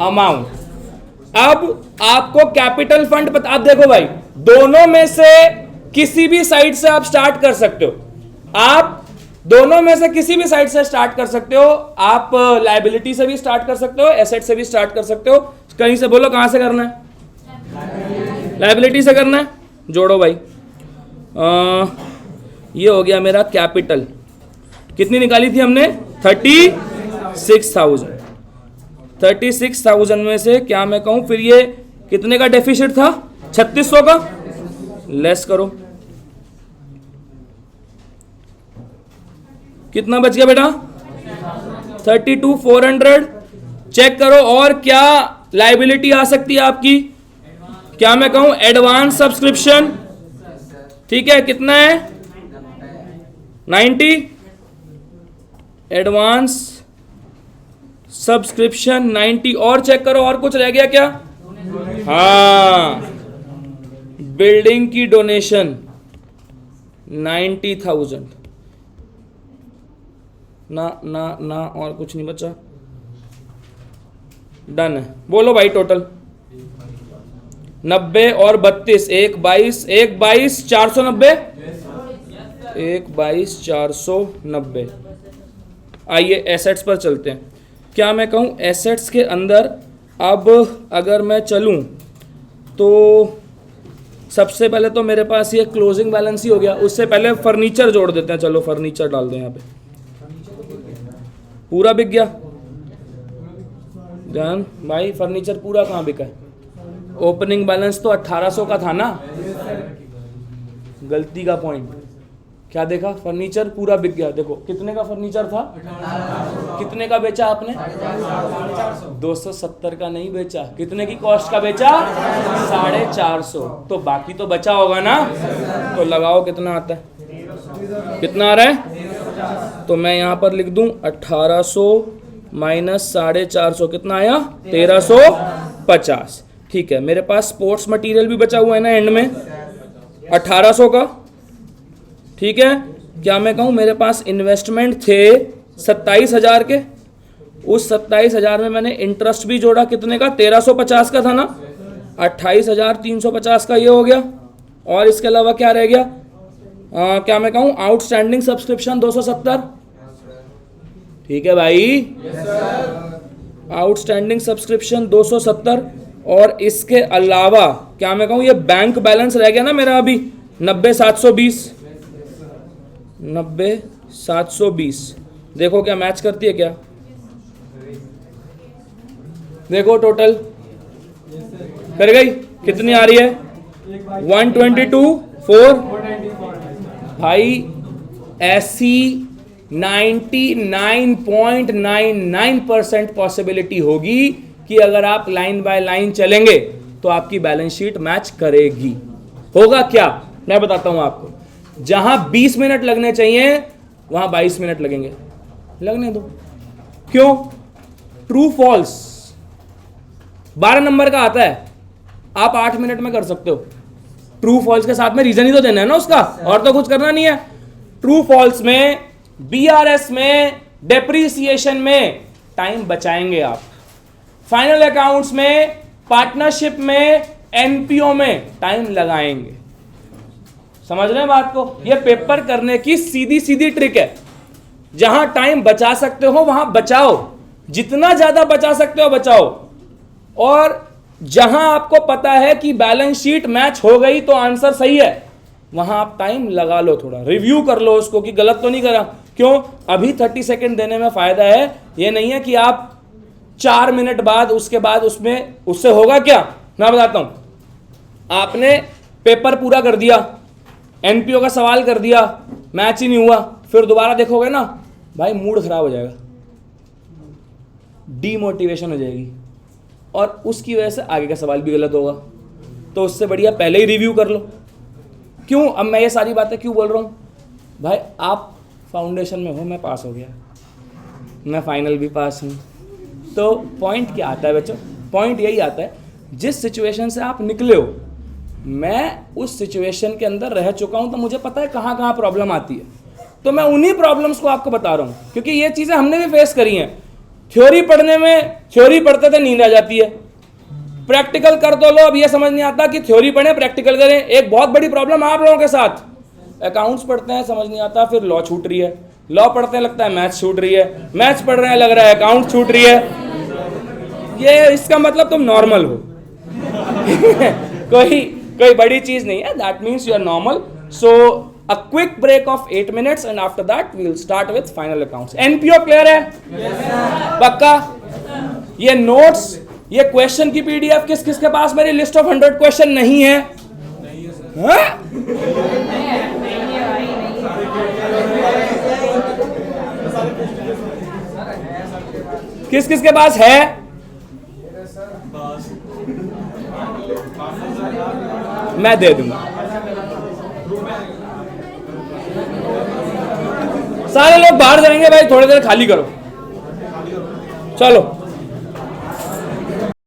अमाउंट। अब आपको कैपिटल फंड पता, आप देखो भाई दोनों में से किसी भी साइड से आप स्टार्ट कर सकते हो, आप दोनों में से किसी भी साइड से स्टार्ट कर सकते हो। आप लायबिलिटी से भी स्टार्ट कर सकते हो, एसेट से भी स्टार्ट कर सकते हो। कहीं से बोलो कहां से करना है? लायबिलिटी से करना है। जोड़ो भाई, ये हो गया मेरा कैपिटल। कितनी निकाली थी हमने? 36,000। 36,000 में से क्या मैं कहूं फिर ये कितने का डेफिसिट था? 3600 का। लेस करो, कितना बच गया बेटा? 32,400। चेक करो और क्या लायबिलिटी आ सकती है आपकी। क्या मैं कहूं एडवांस सब्सक्रिप्शन, ठीक है, कितना है? 90। Advance subscription 90। और चेक करो और कुछ रह गया क्या? हाँ, बिल्डिंग की डोनेशन 90,000 ना ना ना, और कुछ नहीं बचा। डन है। बोलो भाई टोटल 90 और 32, 1 22 490, 1 22 490। आइए एसेट्स पर चलते हैं। क्या मैं कहूं एसेट्स के अंदर अब अगर मैं चलूं तो सबसे पहले तो मेरे पास ये क्लोजिंग बैलेंस ही हो गया। उससे पहले फर्नीचर जोड़ देते हैं। चलो फर्नीचर डाल दें यहाँ पे। पूरा बिक गया ध्यान भाई, फर्नीचर पूरा कहाँ बिका है? ओपनिंग बैलेंस तो 1800 का था ना, गलती का पॉइंट क्या देखा? फर्नीचर पूरा बिक गया। देखो कितने का फर्नीचर था, कितने का बेचा आपने? 270 का नहीं बेचा। कितने की कॉस्ट का बेचा? 450। तो बाकी तो बचा होगा ना, तो लगाओ कितना आता है, कितना आ रहा है? तो मैं यहाँ पर लिख दूं 1800 माइनस 450, कितना आया? 1350। ठीक है, मेरे पास स्पोर्ट्स मटेरियल भी बचा हुआ है ना एंड में 1800 का। ठीक है, क्या मैं कहूँ मेरे पास इन्वेस्टमेंट थे 27,000 के, उस 27,000 में मैंने इंटरेस्ट भी जोड़ा, कितने का? 1350 का था ना, 28,350 का ये हो गया। और इसके अलावा क्या रह गया? क्या मैं कहूँ आउटस्टैंडिंग सब्सक्रिप्शन 270। ठीक है भाई, आउटस्टैंडिंग सब्सक्रिप्शन 270। और इसके अलावा क्या मैं कहूँ ये बैंक बैलेंस रह गया ना मेरा अभी 90,720। 90,720 देखो क्या मैच करती है क्या? देखो टोटल कर गई, कितनी आ रही है? 122,4। भाई ऐसी 99.99% पॉसिबिलिटी होगी कि अगर आप लाइन बाय लाइन चलेंगे तो आपकी बैलेंस शीट मैच करेगी। होगा क्या? मैं बताता हूं आपको। जहां 20 मिनट लगने चाहिए वहां 22 मिनट लगेंगे, लगने दो। क्यों? ट्रू फॉल्स 12 नंबर का आता है, आप 8 मिनट में कर सकते हो। ट्रू फॉल्स के साथ में रीजन ही तो देना है ना उसका, और तो कुछ करना नहीं है। ट्रू फॉल्स में, बीआरएस में, डेप्रीसिएशन में टाइम बचाएंगे आप। फाइनल अकाउंट्स में, पार्टनरशिप में, एनपीओ में टाइम लगाएंगे। समझ रहे हैं बात को? ये पेपर करने की सीधी सीधी ट्रिक है। जहां टाइम बचा सकते हो वहां बचाओ, जितना ज्यादा बचा सकते हो बचाओ। और जहां आपको पता है कि बैलेंस शीट मैच हो गई तो आंसर सही है, वहां आप टाइम लगा लो, थोड़ा रिव्यू कर लो उसको कि गलत तो नहीं करा। क्यों? अभी 30 सेकंड देने में फायदा है, ये नहीं है कि आप 4 मिनट बाद उसके बाद उससे होगा क्या? मैं बताता हूं। आपने पेपर पूरा कर दिया, एनपीओ का सवाल कर दिया, मैच ही नहीं हुआ, फिर दोबारा देखोगे ना भाई मूड खराब हो जाएगा, डीमोटिवेशन हो जाएगी, और उसकी वजह से आगे का सवाल भी गलत होगा। तो उससे बढ़िया पहले ही रिव्यू कर लो। क्यों अब मैं ये सारी बातें क्यों बोल रहा हूँ? भाई आप फाउंडेशन में हो, मैं पास हो गया, मैं फाइनल भी पास हूँ। तो पॉइंट क्या आता है बच्चों? पॉइंट यही आता है जिस सिचुएशन से आप निकले हो, मैं उस सिचुएशन के अंदर रह चुका हूँ, तो मुझे पता है कहाँ कहाँ प्रॉब्लम आती है। तो मैं उन्हीं प्रॉब्लम्स को आपको बता रहा हूँ, क्योंकि ये चीज़ें हमने भी फेस करी हैं। थ्योरी पढ़ने में, थ्योरी पढ़ते थे नींद आ जाती है, प्रैक्टिकल कर तो लो, अब ये समझ नहीं आता कि थ्योरी पढ़ें प्रैक्टिकल करें। एक बहुत बड़ी प्रॉब्लम आप लोगों के साथ, अकाउंट्स पढ़ते हैं समझ नहीं आता, फिर लॉ छूट रही है, लॉ पढ़ते हैं लगता है मैथ्स छूट रही है, मैथ्स पढ़ रहे हैं लग रहा है अकाउंट छूट रही है। ये इसका मतलब तुम नॉर्मल हो। कोई बड़ी चीज नहीं है, that means you are normal. So a quick break of 8 minutes and after that we will start with final accounts. NPO clear है? पक्का? ये नोट्स, ये क्वेश्चन की पीडीएफ किस किस के पास मेरी लिस्ट ऑफ 100 क्वेश्चन नहीं है? हाँ? किस किस के पास है? मैं दे दूंगा। सारे लोग बाहर जाएंगे भाई, थोड़ी देर खाली करो। चलो